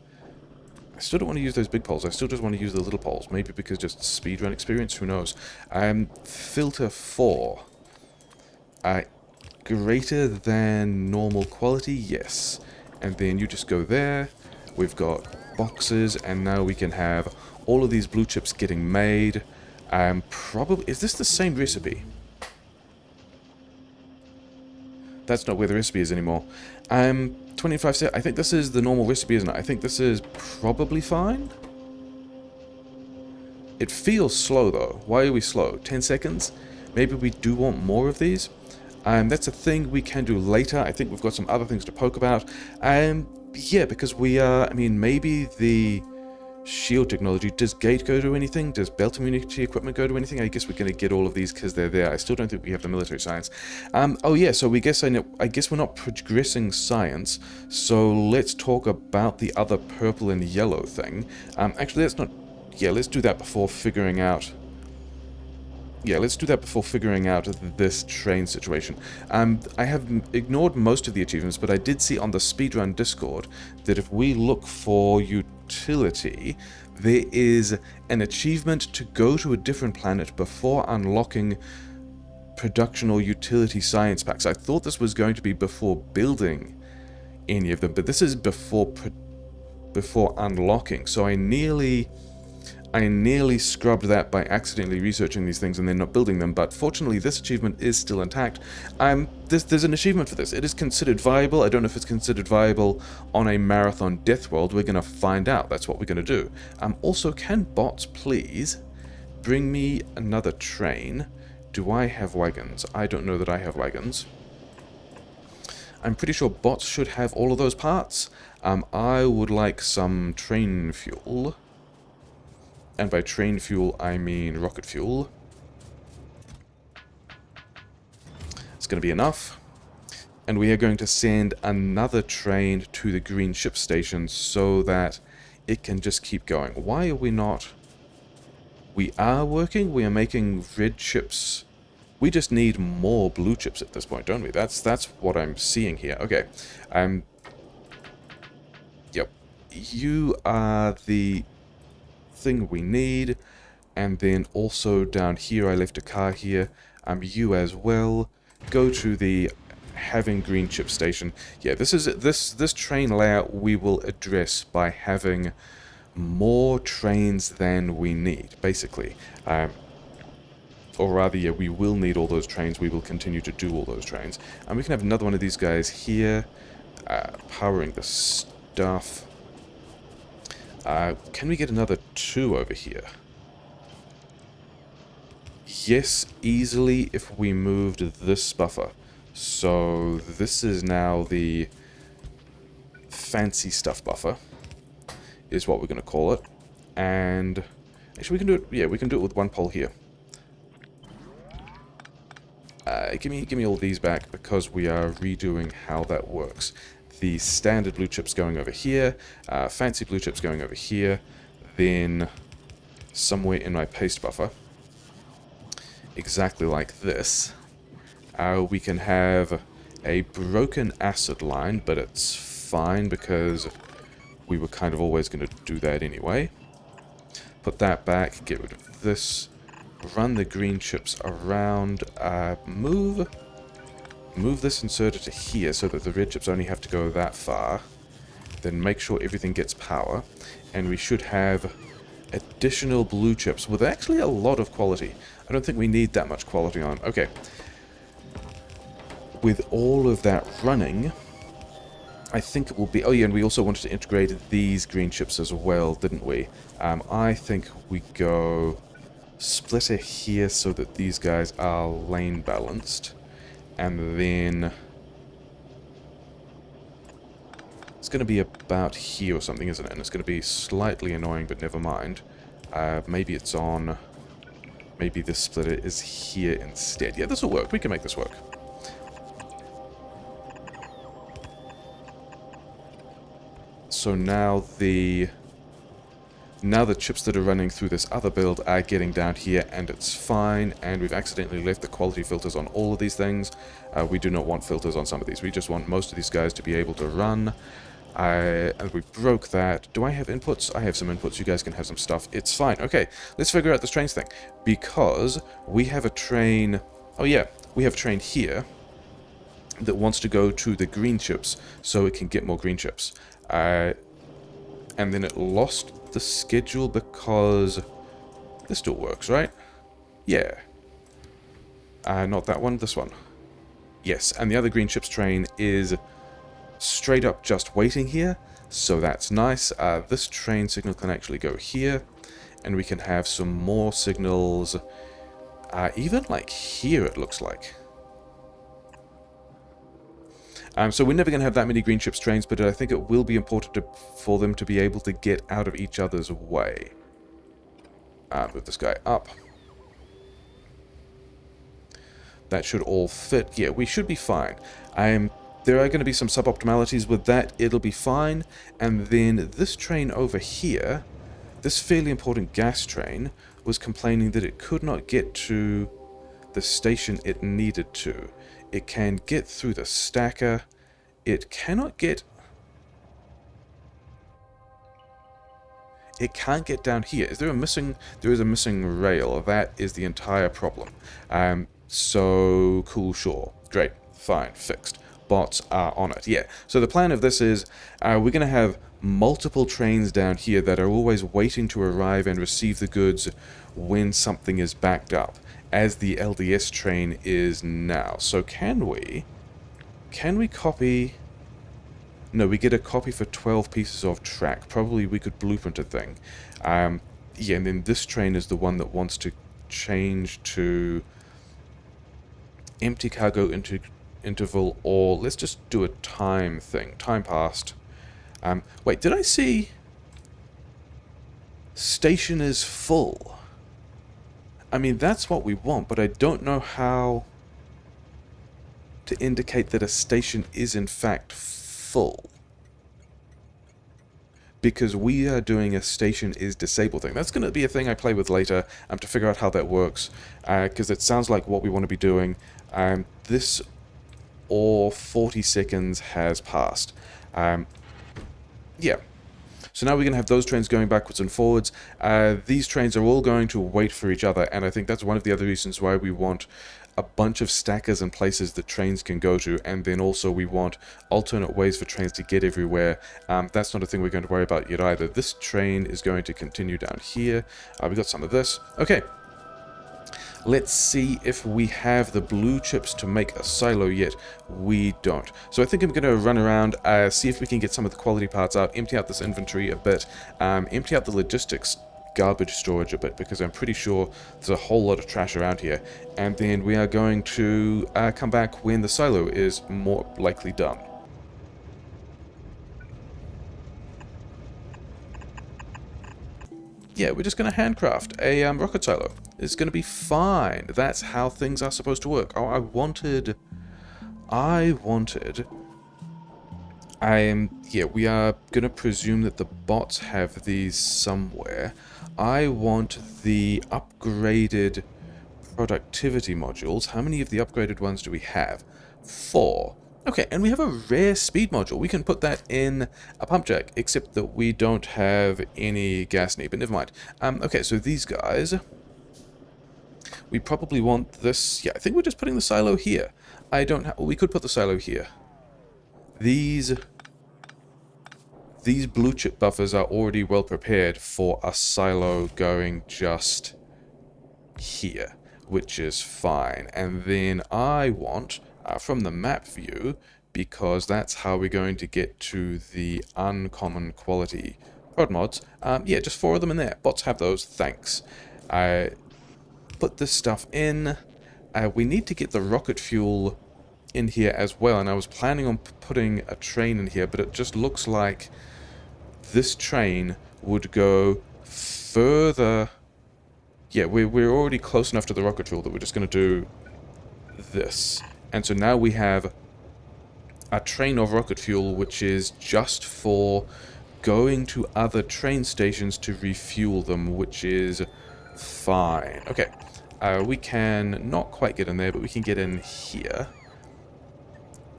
I still don't want to use those big poles. I still just want to use the little poles. Maybe because just speedrun experience, who knows? Filter 4. Greater than normal quality, yes. And then you just go there. We've got boxes, and now we can have all of these blue chips getting made. Probably, is this the same recipe? That's not where the recipe is anymore. 25 cents. I think this is the normal recipe, isn't it? I think this is probably fine. It feels slow, though. Why are we slow? 10 seconds? Maybe we do want more of these? That's a thing we can do later. I think we've got some other things to poke about. Yeah, because we are... I mean, maybe the shield technology... Does gate go to anything? Does belt immunity equipment go to anything? I guess we're going to get all of these because they're there. I still don't think we have the military science. Oh yeah, so I guess we're not progressing science, so let's talk about the other purple and yellow thing. Actually, let's not... Yeah, let's do that before figuring out... Yeah, let's do that before figuring out this train situation. I have ignored most of the achievements, but I did see on the speedrun Discord that if we look for utility, there is an achievement to go to a different planet before unlocking production or utility science packs. I thought this was going to be before building any of them, but this is before unlocking, so I nearly scrubbed that by accidentally researching these things and then not building them, but fortunately this achievement is still intact. There's an achievement for this. It is considered viable. I don't know if it's considered viable on a marathon Deathworld. We're going to find out. That's what we're going to do. Also, can bots please bring me another train? Do I have wagons? I don't know that I have wagons. I'm pretty sure bots should have all of those parts. I would like some train fuel. And by train fuel, I mean rocket fuel. It's going to be enough. And we are going to send another train to the green ship station so that it can just keep going. Why are we not... We are working. We are making red chips. We just need more blue chips at this point, don't we? That's what I'm seeing here. Okay. Yep. You are the... thing we need, and then also down here I left a car here. You as well. Go to the having green chip station. Yeah, this train layout we will address by having more trains than we need, basically. Or rather, yeah, we will need all those trains. We will continue to do all those trains. And we can have another one of these guys here, powering the stuff. Can we get another 2 over here? Yes, easily if we moved this buffer. So this is now the fancy stuff buffer, is what we're going to call it. And actually we can do it, yeah, we can do it with 1 pole here. Give me all these back because we are redoing how that works. The standard blue chips going over here, fancy blue chips going over here, then somewhere in my paste buffer, exactly like this, we can have a broken acid line, but it's fine because we were kind of always going to do that anyway. Put that back, get rid of this, run the green chips around, move this inserter to here so that the red chips only have to go that far. Then make sure everything gets power. And we should have additional blue chips with actually a lot of quality. I don't think we need that much quality on them. Okay. With all of that running, I think it will be... Oh yeah, and we also wanted to integrate these green chips as well, didn't we? I think we go splitter here so that these guys are lane balanced. And then it's going to be about here or something, isn't it? And it's going to be slightly annoying, but never mind. Maybe it's on... Maybe this splitter is here instead. Yeah, this will work. We can make this work. So now the chips that are running through this other build are getting down here, and it's fine, and we've accidentally left the quality filters on all of these things. We do not want filters on some of these. We just want most of these guys to be able to run. And we broke that. Do I have inputs? I have some inputs. You guys can have some stuff. It's fine. Okay, let's figure out this trains thing. Because we have a train... Oh yeah, we have a train here that wants to go to the green chips so it can get more green chips. And then it lost the schedule because this still works, right? Yeah. Not that one, this one. Yes, and the other green chips train is straight up just waiting here, so that's nice. This train signal can actually go here, and we can have some more signals, even like here it looks like. So we're never going to have that many green chips trains, but I think it will be important for them to be able to get out of each other's way. Move this guy up. That should all fit. Yeah, we should be fine. There are going to be some suboptimalities with that. It'll be fine. And then this train over here, this fairly important gas train, was complaining that it could not get to the station it needed to. It can get through the stacker. It cannot get... It can't get down here. Is there a missing... There is a missing rail. That is the entire problem. So, cool, sure. Great. Fine. Fixed. Bots are on it. Yeah. So the plan of this is we're going to have multiple trains down here that are always waiting to arrive and receive the goods when something is backed up, as the LDS train is now. So can we copy... No, we get a copy for 12 pieces of track. Probably we could blueprint a thing. Yeah, and then this train is the one that wants to change to empty cargo interval, or let's just do a time thing. Time passed. Wait, did I see... Station is full. I mean, that's what we want, but I don't know how to indicate that a station is in fact full. Because we are doing a station is disabled thing. That's going to be a thing I play with later to figure out how that works. Because it sounds like what we want to be doing. This or 40 seconds has passed. Yeah. So now we're going to have those trains going backwards and forwards. These trains are all going to wait for each other, and I think that's one of the other reasons why we want a bunch of stackers and places that trains can go to, and then also we want alternate ways for trains to get everywhere. That's not a thing we're going to worry about yet either. This train is going to continue down here. We got some of this. Okay. Let's see if we have the blue chips to make a silo yet. We don't. So I think I'm going to run around, see if we can get some of the quality parts out, empty out this inventory a bit, empty out the logistics garbage storage a bit, because I'm pretty sure there's a whole lot of trash around here. And then we are going to come back when the silo is more likely done. Yeah, we're just going to handcraft a rocket silo. It's going to be fine. That's how things are supposed to work. Oh, I wanted... yeah, we are going to presume that the bots have these somewhere. I want the upgraded productivity modules. How many of the upgraded ones do we have? 4. Okay, and we have a rare speed module. We can put that in a pump jack, except that we don't have any gas need, but never mind. Okay, so these guys... We probably want this... Yeah, I think we're just putting the silo here. I don't have... We could put the silo here. These blue chip buffers are already well prepared for a silo going just here, which is fine. And then I want, from the map view, because that's how we're going to get to the uncommon quality prod mods, yeah, just 4 of them in there. Bots have those, thanks. I put this stuff in. We need to get the rocket fuel in here as well, and I was planning on putting a train in here, but it just looks like this train would go further. Yeah, we're already close enough to the rocket fuel that we're just going to do this. And so now we have a train of rocket fuel, which is just for going to other train stations to refuel them, which is fine. Okay, we can not quite get in there, but we can get in here.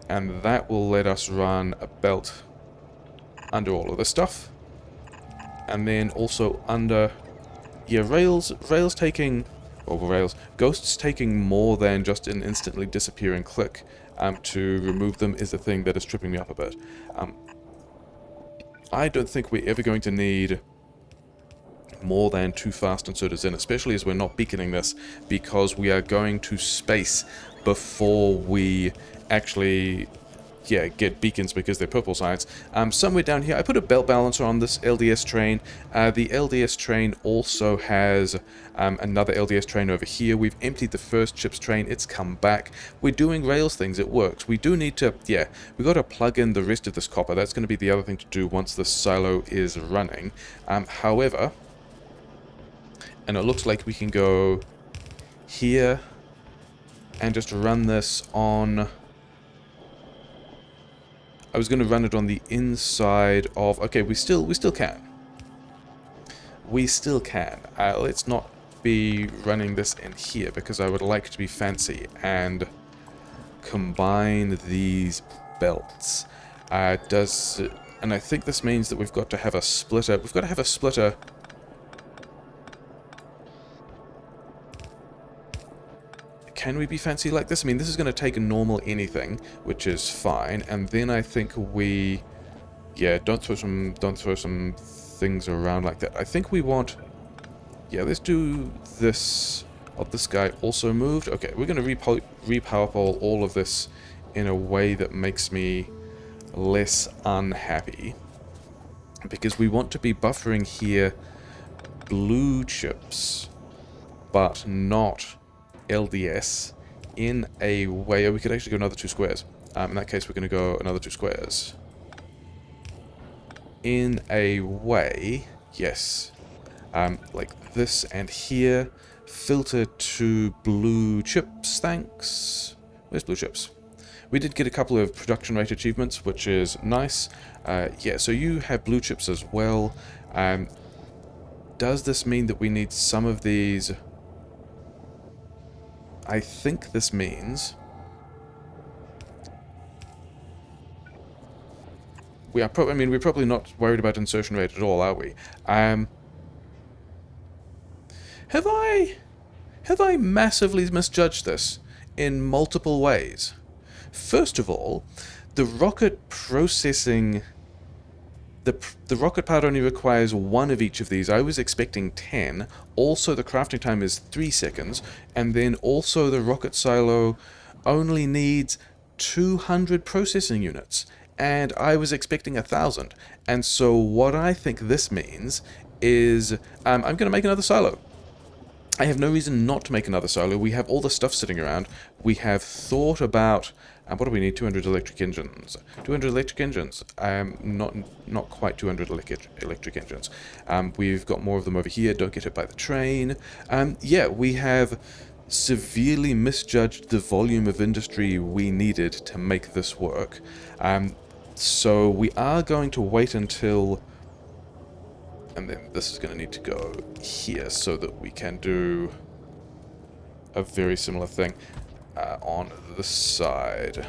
And that will let us run a belt under all of this stuff. And then also under... Yeah, rails taking... Well, rails. Ghosts taking more than just an instantly disappearing click to remove them is the thing that is tripping me up a bit. I don't think we're ever going to need more than 2 fast inserters in, especially as we're not beaconing this, because we are going to space before we actually, yeah, get beacons because they're purple signs. Somewhere down here, I put a belt balancer on this LDS train. The LDS train also has another LDS train over here. We've emptied the first chips train. It's come back. We're doing rails things. It works. We do need to, yeah, we got to plug in the rest of this copper. That's going to be the other thing to do once the silo is running. However... And it looks like we can go here and just run this on... I was going to run it on the inside of... Okay, we still can. We still can. Let's not be running this in here because I would like to be fancy and combine these belts. And I think this means that we've got to have a splitter. We've got to have a splitter... Can we be fancy like this? I mean, this is going to take a normal anything, which is fine. And then I think we... Yeah, don't throw some things around like that. I think we want... Yeah, let's do this... Oh, this guy also moved. Okay, we're going to repower pole all of this in a way that makes me less unhappy. Because we want to be buffering here blue chips, but not... LDS in a way... Oh, we could actually go another 2 squares. In that case, we're going to go another 2 squares. In a way... Yes. Like this and here. Filter to blue chips, thanks. Where's blue chips? We did get a couple of production rate achievements, which is nice. Yeah, so you have blue chips as well. Does this mean that we need some of these... I think this means we are probably... I mean, we're probably not worried about insertion rate at all, are we? Have I massively misjudged this in multiple ways? First of all, the rocket processing... The rocket part only requires 1 of each of these. I was expecting 10. Also, the crafting time is 3 seconds. And then also the rocket silo only needs 200 processing units. And I was expecting 1,000. And so what I think this means is I'm going to make another silo. I have no reason not to make another silo. We have all the stuff sitting around. We have thought about... what do we need? 200 electric engines. 200 electric engines. Not quite 200 electric engines. We've got more of them over here. Don't get hit by the train. Yeah, we have severely misjudged the volume of industry we needed to make this work. So we are going to wait until... And then this is going to need to go here so that we can do a very similar thing on this side.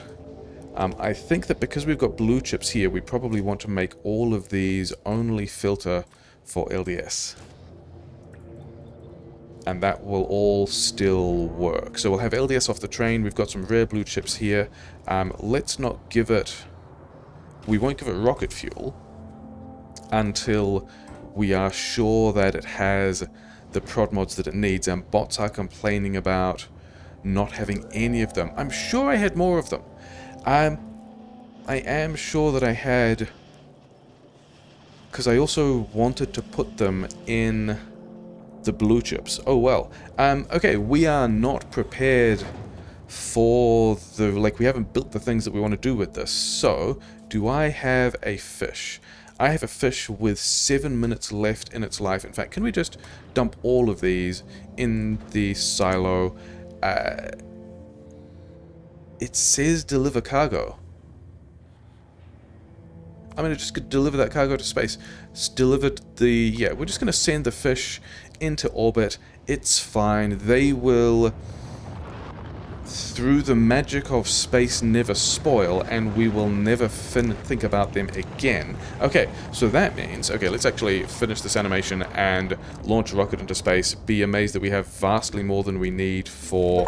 I think that because we've got blue chips here, we probably want to make all of these only filter for LDS. And that will all still work. So we'll have LDS off the train. We've got some rare blue chips here. Let's not give it... We won't give it rocket fuel until we are sure that it has the prod mods that it needs. And bots are complaining about not having any of them. I'm sure I had more of them. I am sure that I had... Because I also wanted to put them in the blue chips. Oh, well. Okay, we are not prepared for the... Like, we haven't built the things that we want to do with this. So, do I have a fish? I have a fish with 7 minutes left in its life. In fact, can we just dump all of these in the silo? It says deliver cargo. I'm going to just deliver that cargo to space. Yeah, we're just going to send the fish into orbit. It's fine. They will, through the magic of space, never spoil, and we will never think about them again. Okay, so that means, okay, let's actually finish this animation and launch a rocket into space. Be amazed that we have vastly more than we need for...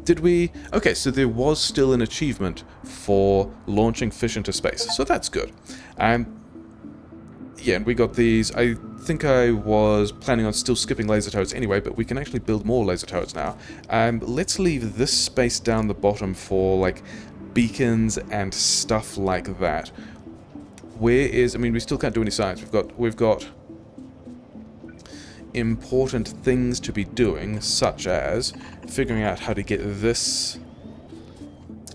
Did we... Okay, so there was still an achievement for launching fish into space, so that's good. Yeah, and we got these... I think I was planning on still skipping laser turrets anyway, but we can actually build more laser turrets now. Let's leave this space down the bottom for, like, beacons and stuff like that. Where is... I mean, we still can't do any science. We've got important things to be doing, such as figuring out how to get this...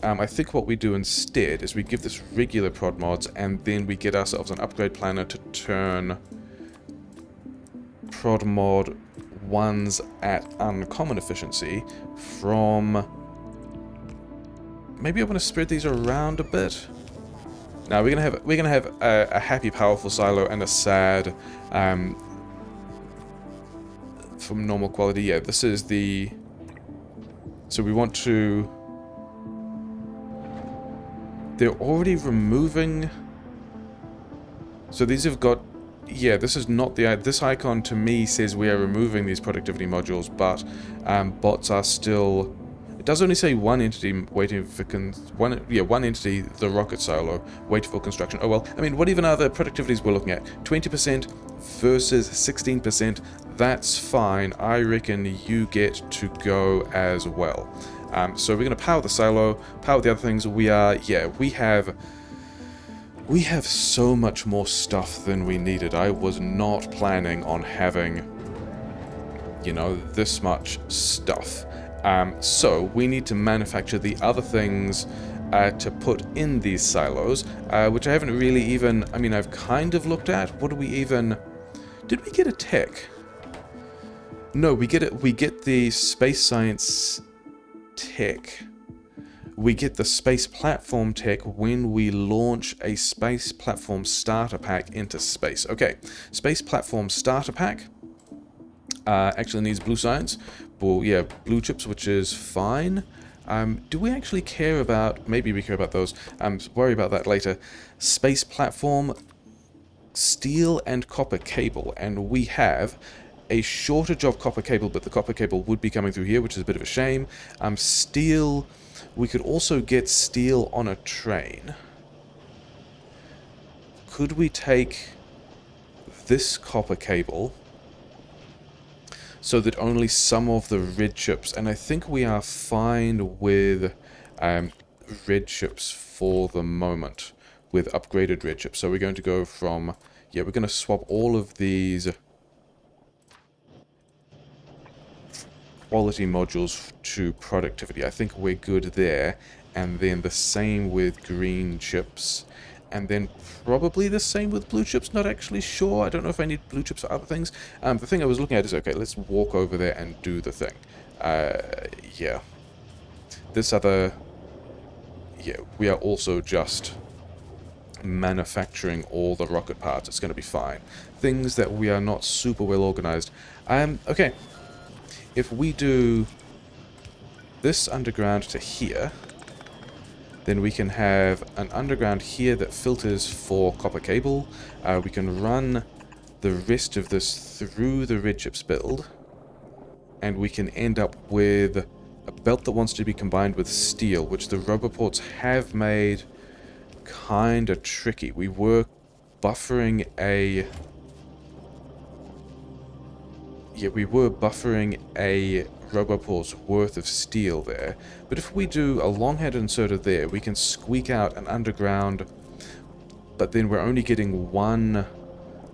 I think what we do instead is we give this regular prod mods, and then we get ourselves an upgrade planner to turn prod mod 1s at uncommon efficiency from... Maybe I want to spread these around a bit. Now we're gonna have a happy, powerful silo and a sad from normal quality. Yeah, this is the... So we want to... They're already removing... So these have got... Yeah, this is not the... This icon to me says we are removing these productivity modules, but bots are still... It does only say one entity waiting for... one entity, the rocket silo, waiting for construction. Oh well, I mean, what even are the productivities we're looking at? 20% versus 16%. That's fine. I reckon you get to go as well. So we're going to power the silo, power the other things. We have so much more stuff than we needed. I was not planning on having, you know, this much stuff. So we need to manufacture the other things to put in these silos, which I haven't really even... I mean, I've kind of looked at. What do we even... Did we get a tech? No, we get the space science tech. We get the space platform tech when we launch a space platform starter pack into space. Okay, space platform starter pack actually needs blue science. Well, yeah, blue chips, which is fine. Do we actually care about... Maybe we care about those. Worry about that later. Space platform, steel and copper cable, and we have a shortage of copper cable, but the copper cable would be coming through here, which is a bit of a shame. Steel, we could also get steel on a train. Could we take this copper cable so that only some of the red chips, and I think we are fine with red chips for the moment, with upgraded red chips. So we're going to go from, yeah, we're going to swap all of these quality modules to productivity. I think we're good there. And then the same with green chips. And then probably the same with blue chips. Not actually sure. I don't know if I need blue chips for other things. The thing I was looking at is, okay, let's walk over there and do the thing. Yeah. This other... Yeah, we are also just manufacturing all the rocket parts. It's going to be fine. Things that we are not super well organized. Okay. If we do this underground to here, then we can have an underground here that filters for copper cable. We can run the rest of this through the red chips build, and we can end up with a belt that wants to be combined with steel, which the roboports have made kind of tricky. We were buffering a... Yeah, we were buffering a roboport's worth of steel there. But if we do a long-handed inserter there, we can squeak out an underground, but then we're only getting one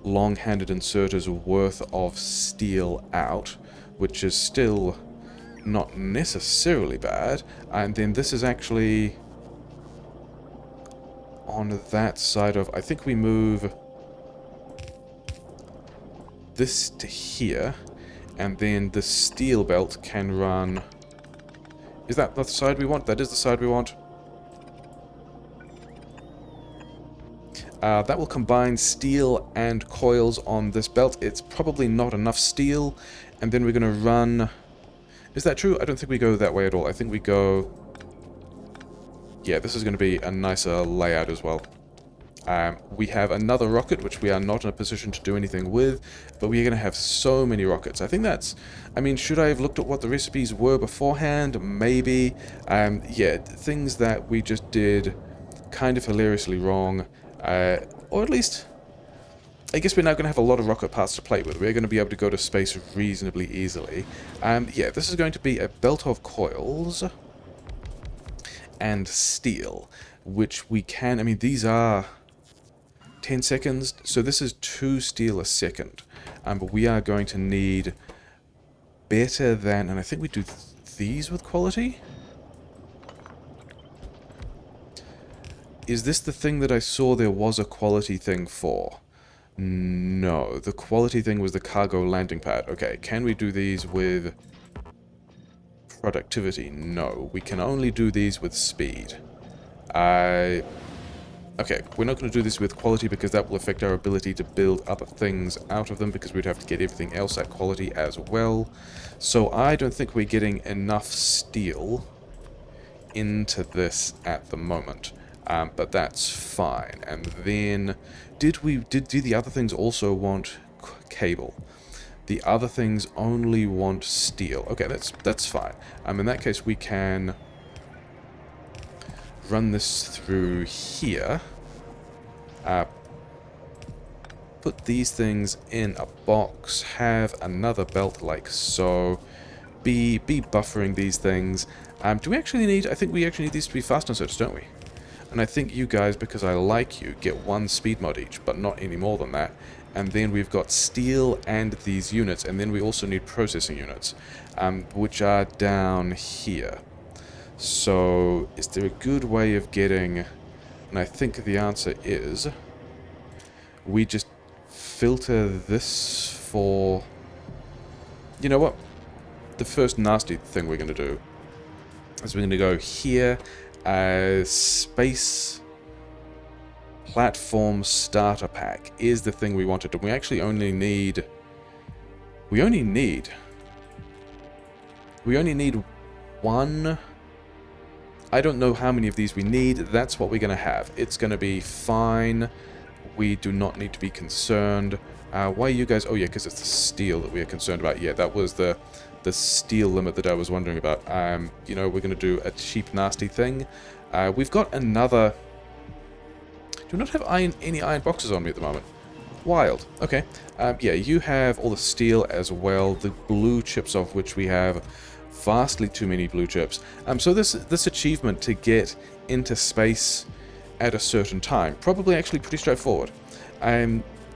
long-handed inserter's worth of steel out, which is still not necessarily bad. And then this is actually on that side of... I think we move this to here, and then the steel belt can run... Is that the side we want? That is the side we want. That will combine steel and coils on this belt. It's probably not enough steel. And then we're going to run... Is that true? I don't think we go that way at all. I think we go... Yeah, this is going to be a nicer layout as well. We have another rocket, which we are not in a position to do anything with, but we're going to have so many rockets. I think that's... I mean, should I have looked at what the recipes were beforehand? Maybe. Yeah, things that we just did kind of hilariously wrong. Or at least... I guess we're now going to have a lot of rocket parts to play with. We're going to be able to go to space reasonably easily. Yeah, this is going to be a belt of coils and steel, which we can... I mean, these are 10 seconds, so this is 2 steel a second. But we are going to need better than... And I think we do these with quality? Is this the thing that I saw there was a quality thing for? No, the quality thing was the cargo landing pad. Okay, can we do these with productivity? No, we can only do these with speed. Okay, we're not going to do this with quality because that will affect our ability to build other things out of them because we'd have to get everything else at quality as well. So I don't think we're getting enough steel into this at the moment. But that's fine. And then, do the other things also want cable? The other things only want steel. Okay, that's fine. In that case, we can run this through here. Put these things in a box. Have another belt like so. Be buffering these things. Do we actually need... I think we actually need these to be fastener sets, don't we? And I think you guys, because I like you, get 1 speed mod each, but not any more than that. And then we've got steel and these units, and then we also need processing units, which are down here. So, is there a good way of getting... And I think the answer is... We just filter this for... You know what? The first nasty thing we're going to do is we're going to go here... space platform starter pack is the thing we wanted. We actually only need... We only need 1... I don't know how many of these we need. That's what we're going to have. It's going to be fine. We do not need to be concerned. Why are you guys... Oh yeah, because it's the steel that we are concerned about. Yeah, that was the steel limit that I was wondering about. You know, we're going to do a cheap, nasty thing. We've got another... Do not have any iron boxes on me at the moment. Wild. Okay. Yeah, you have all the steel as well. The blue chips, of which we have vastly too many blue chips. So this achievement to get into space at a certain time, probably actually pretty straightforward.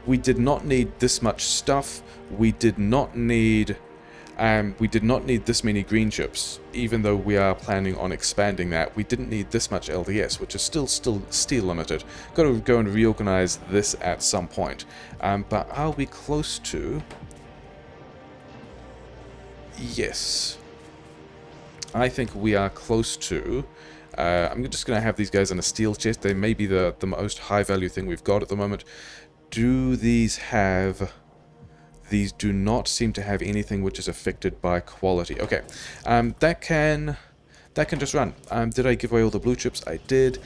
We did not need this much stuff. We did not need this many green chips, even though we are planning on expanding that. We didn't need this much LDS, which is still steel limited. Got to go and reorganize this at some point. But are we close to... Yes. I think we are close to... I'm just going to have these guys in a steel chest. They may be the most high-value thing we've got at the moment. Do these have... These do not seem to have anything which is affected by quality. Okay, that can just run. Did I give away all the blue chips? I did.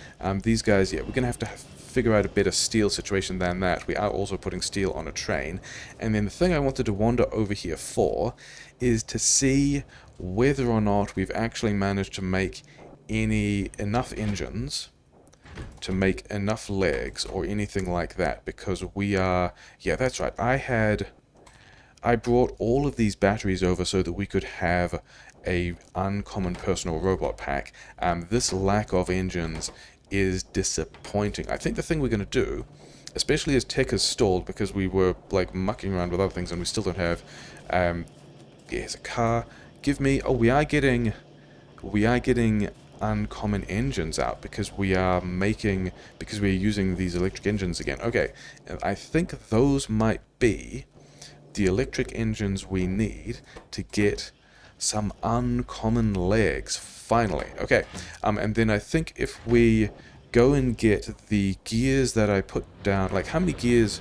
These guys, yeah, we're going to have to figure out a better steel situation than that. We are also putting steel on a train. And then the thing I wanted to wander over here for is to see whether or not we've actually managed to make enough engines to make enough legs or anything like that, because we are... Yeah, that's right. I brought all of these batteries over so that we could have a uncommon personal robot pack. This lack of engines is disappointing. I think the thing we're going to do, especially as tech has stalled because we were like mucking around with other things and we still don't have... yeah, here's a car. Give me... Oh, we are getting uncommon engines out because we are using these electric engines again. Okay, I think those might be the electric engines we need to get some uncommon legs, finally. Okay, and then I think if we go and get the gears that I put down. Like, how many gears?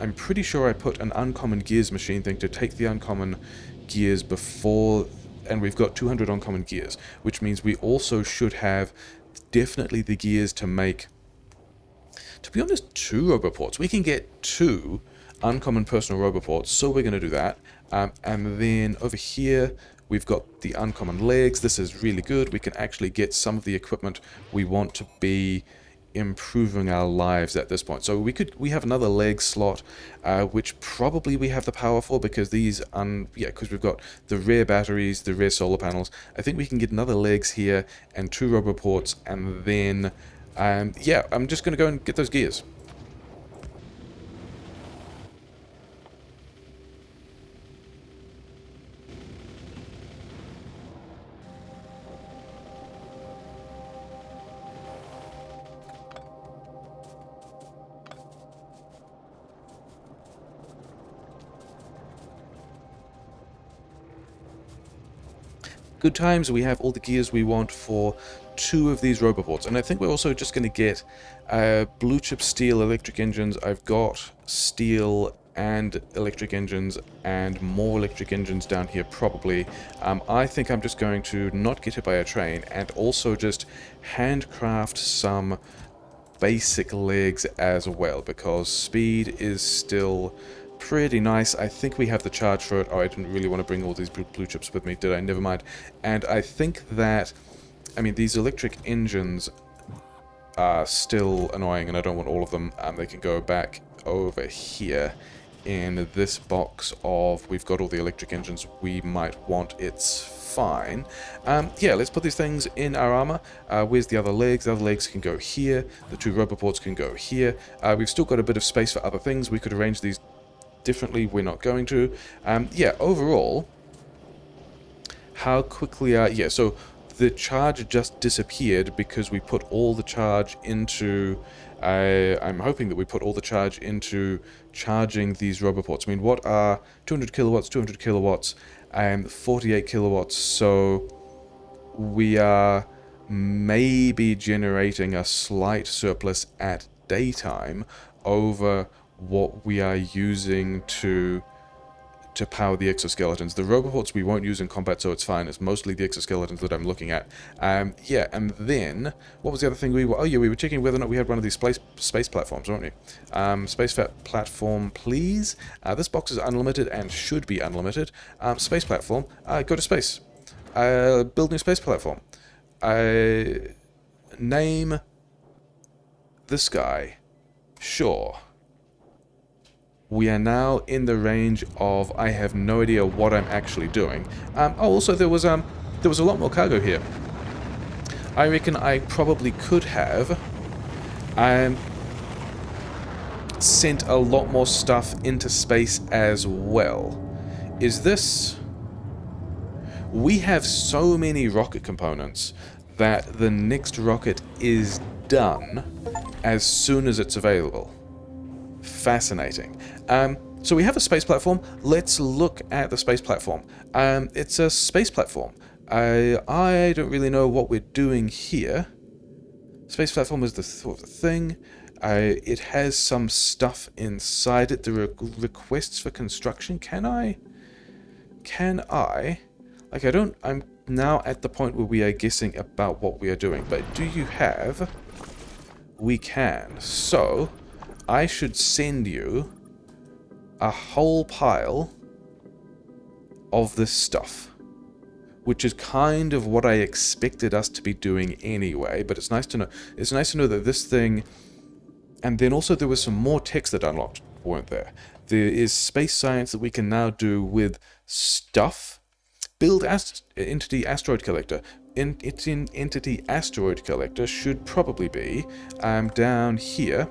I'm pretty sure I put an uncommon gears machine thing to take the uncommon gears before, and we've got 200 uncommon gears, which means we also should have definitely the gears to make, to be honest, 2 roboports. We can get 2 uncommon personal roboports, so we're going to do that. And then over here, we've got the uncommon legs. This is really good. We can actually get some of the equipment we want to be improving our lives at this point. So we have another leg slot, which probably we have the power for, because these because we've got the rear batteries, the rear solar panels. I think we can get another legs here and 2 roboports, and then yeah, I'm just going to go and get those gears. Good times, we have all the gears we want for 2 of these roboports. And I think we're also just going to get blue chip steel electric engines. I've got steel and electric engines and more electric engines down here probably. I think I'm just going to not get hit by a train and also just handcraft some basic legs as well, because speed is still pretty nice. I think we have the charge for it. Oh, I didn't really want to bring all these blue chips with me, did I? Never mind. And I think that, I mean, these electric engines are still annoying, and I don't want all of them. They can go back over here in this box of, we've got all the electric engines we might want. It's fine. Yeah, let's put these things in our armor. Where's the other legs? The other legs can go here. The 2 roboports can go here. We've still got a bit of space for other things. We could arrange these differently. We're not going to. Yeah, overall, how quickly yeah, so the charge just disappeared because we put all the charge into I'm hoping that we put all the charge into charging these roboports. I mean, what are 200 kilowatts, 200 kilowatts, 48 kilowatts, so we are maybe generating a slight surplus at daytime over what we are using to power the exoskeletons. The roboports we won't use in combat, so it's fine. It's mostly the exoskeletons that I'm looking at. Yeah, and then, what was the other thing we were... Oh yeah, we were checking whether or not we had one of these space platforms, weren't we? Space platform, please. This box is unlimited and should be unlimited. Space platform, go to space. Build new space platform. Name this guy. Sure. We are now in the range of, I have no idea what I'm actually doing. Oh, also there was a lot more cargo here. I reckon I probably could have sent a lot more stuff into space as well. Is this... We have so many rocket components that the next rocket is done as soon as it's available. Fascinating. So we have a space platform. Let's look at the space platform. It's a space platform. I don't really know what we're doing here. Space platform is the thing. It has some stuff inside it. There are requests for construction. Can I? Like, I'm now at the point where we are guessing about what we are doing. But do you have? We can. So, I should send you a whole pile of this stuff, which is kind of what I expected us to be doing anyway, but it's nice to know. It's nice to know that this thing... And then also there was some more text that unlocked, weren't there? There is space science that we can now do with stuff. Build entity asteroid collector. Entity asteroid collector should probably be down here.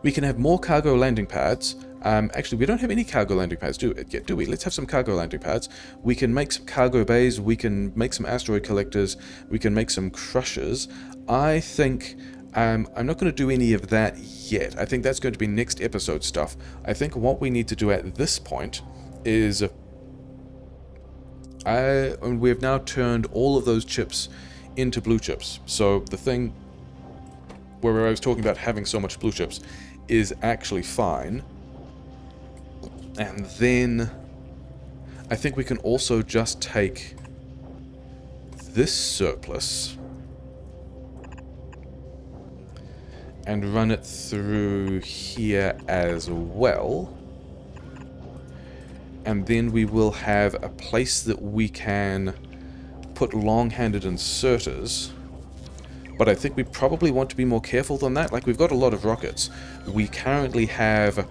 We can have more cargo landing pads. Actually, we don't have any cargo landing pads yet, do we? Let's have some cargo landing pads. We can make some cargo bays. We can make some asteroid collectors. We can make some crushers. I think... I'm not going to do any of that yet. I think that's going to be next episode stuff. I think what we need to do at this point is... we've now turned all of those chips into blue chips. So the thing where I was talking about having so much blue chips, is actually fine. And then I think we can also just take this surplus and run it through here as well. And then we will have a place that we can put long-handed inserters. But I think we probably want to be more careful than that. Like, we've got a lot of rockets. We currently have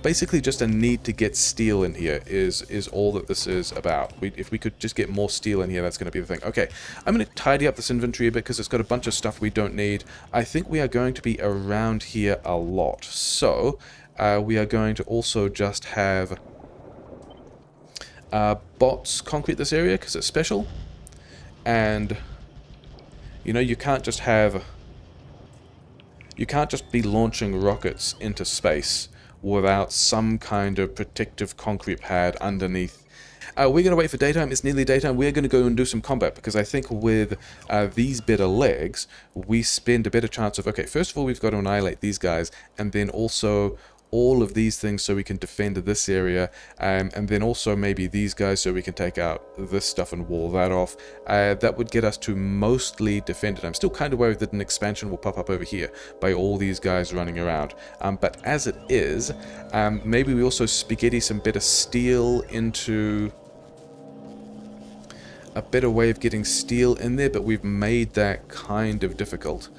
basically just a need to get steel in here is all that this is about. If we could just get more steel in here, that's going to be the thing. Okay, I'm going to tidy up this inventory a bit because it's got a bunch of stuff we don't need. I think we are going to be around here a lot. So, we are going to also just have bots concrete this area because it's special. And, you know, you can't just be launching rockets into space without some kind of protective concrete pad underneath. We're going to wait for daytime. It's nearly daytime. We're going to go and do some combat, because I think with these better legs, we spend a better chance of... Okay, first of all, we've got to annihilate these guys, and then also all of these things so we can defend this area, and then also maybe these guys so we can take out this stuff and wall that off. That would get us to mostly defended. I'm still kind of worried that an expansion will pop up over here by all these guys running around. But as it is, maybe we also spaghetti some better steel into... a better way of getting steel in there, but we've made that kind of difficult.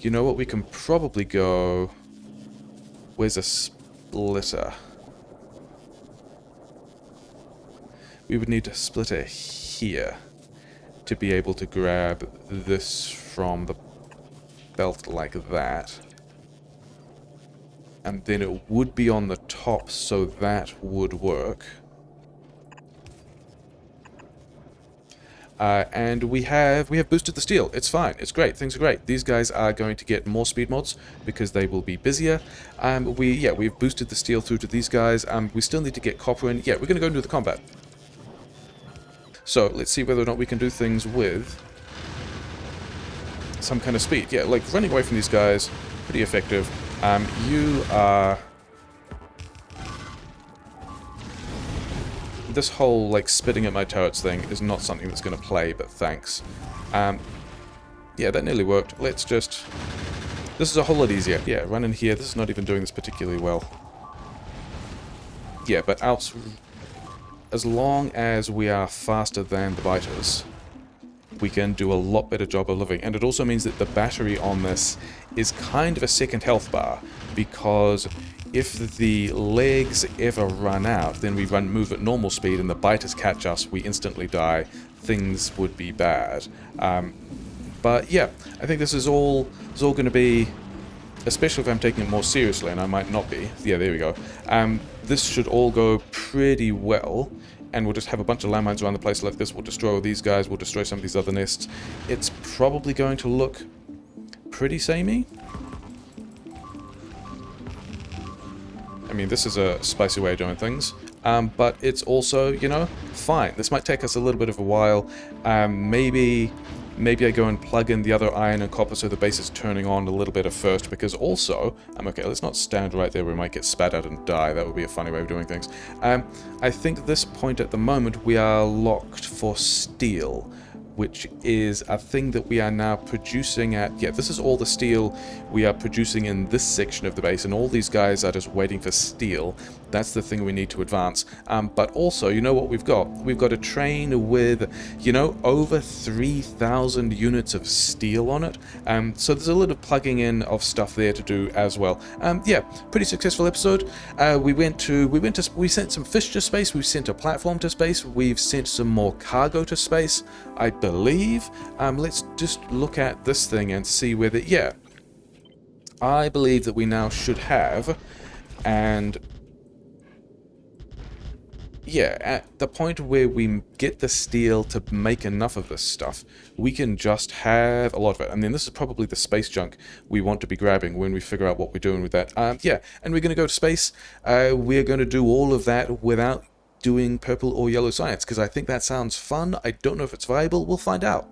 You know what, we can probably go... Where's a splitter? We would need a splitter here to be able to grab this from the belt like that. And then it would be on the top, so that would work. And we have boosted the steel. It's fine. It's great. Things are great. These guys are going to get more speed mods because they will be busier. We've boosted the steel through to these guys. We still need to get copper in. Yeah, we're going to go into the combat. So let's see whether or not we can do things with some kind of speed. Yeah, like running away from these guys, pretty effective. You are... This whole, like, spitting at my turrets thing is not something that's going to play, but thanks. Yeah, that nearly worked. Let's just... This is a whole lot easier. Yeah, run in here. This is not even doing this particularly well. Yeah, but as long as we are faster than the biters, we can do a lot better job of living. And it also means that the battery on this is kind of a second health bar, because if the legs ever run out, then we move at normal speed and the biters catch us, we instantly die. Things would be bad. But yeah, I think this is all going to be, especially if I'm taking it more seriously, and I might not be. Yeah, there we go. This should all go pretty well, and we'll just have a bunch of landmines around the place like this. We'll destroy all these guys, we'll destroy some of these other nests. It's probably going to look pretty samey. I mean, this is a spicy way of doing things, but it's also, you know, fine. This might take us a little bit of a while. Maybe I go and plug in the other iron and copper so the base is turning on a little bit at first, because also... okay, let's not stand right there. We might get spat out and die. That would be a funny way of doing things. I think at this point at the moment we are locked for steel, which is a thing that we are now producing at... Yeah, this is all the steel we are producing in this section of the base, and all these guys are just waiting for steel. That's the thing we need to advance. But also, you know what we've got? We've got a train with, you know, over 3,000 units of steel on it. So there's a little plugging in of stuff there to do as well. Yeah, pretty successful episode. We sent some fish to space. We've sent a platform to space. We've sent some more cargo to space, I believe. Let's just look at this thing and see whether... Yeah, I believe that we now should have, and... yeah, at the point where we get the steel to make enough of this stuff, we can just have a lot of it. And then this is probably the space junk we want to be grabbing when we figure out what we're doing with that. Yeah, and we're going to go to space. We're going to do all of that without doing purple or yellow science, because I think that sounds fun. I don't know if it's viable. We'll find out.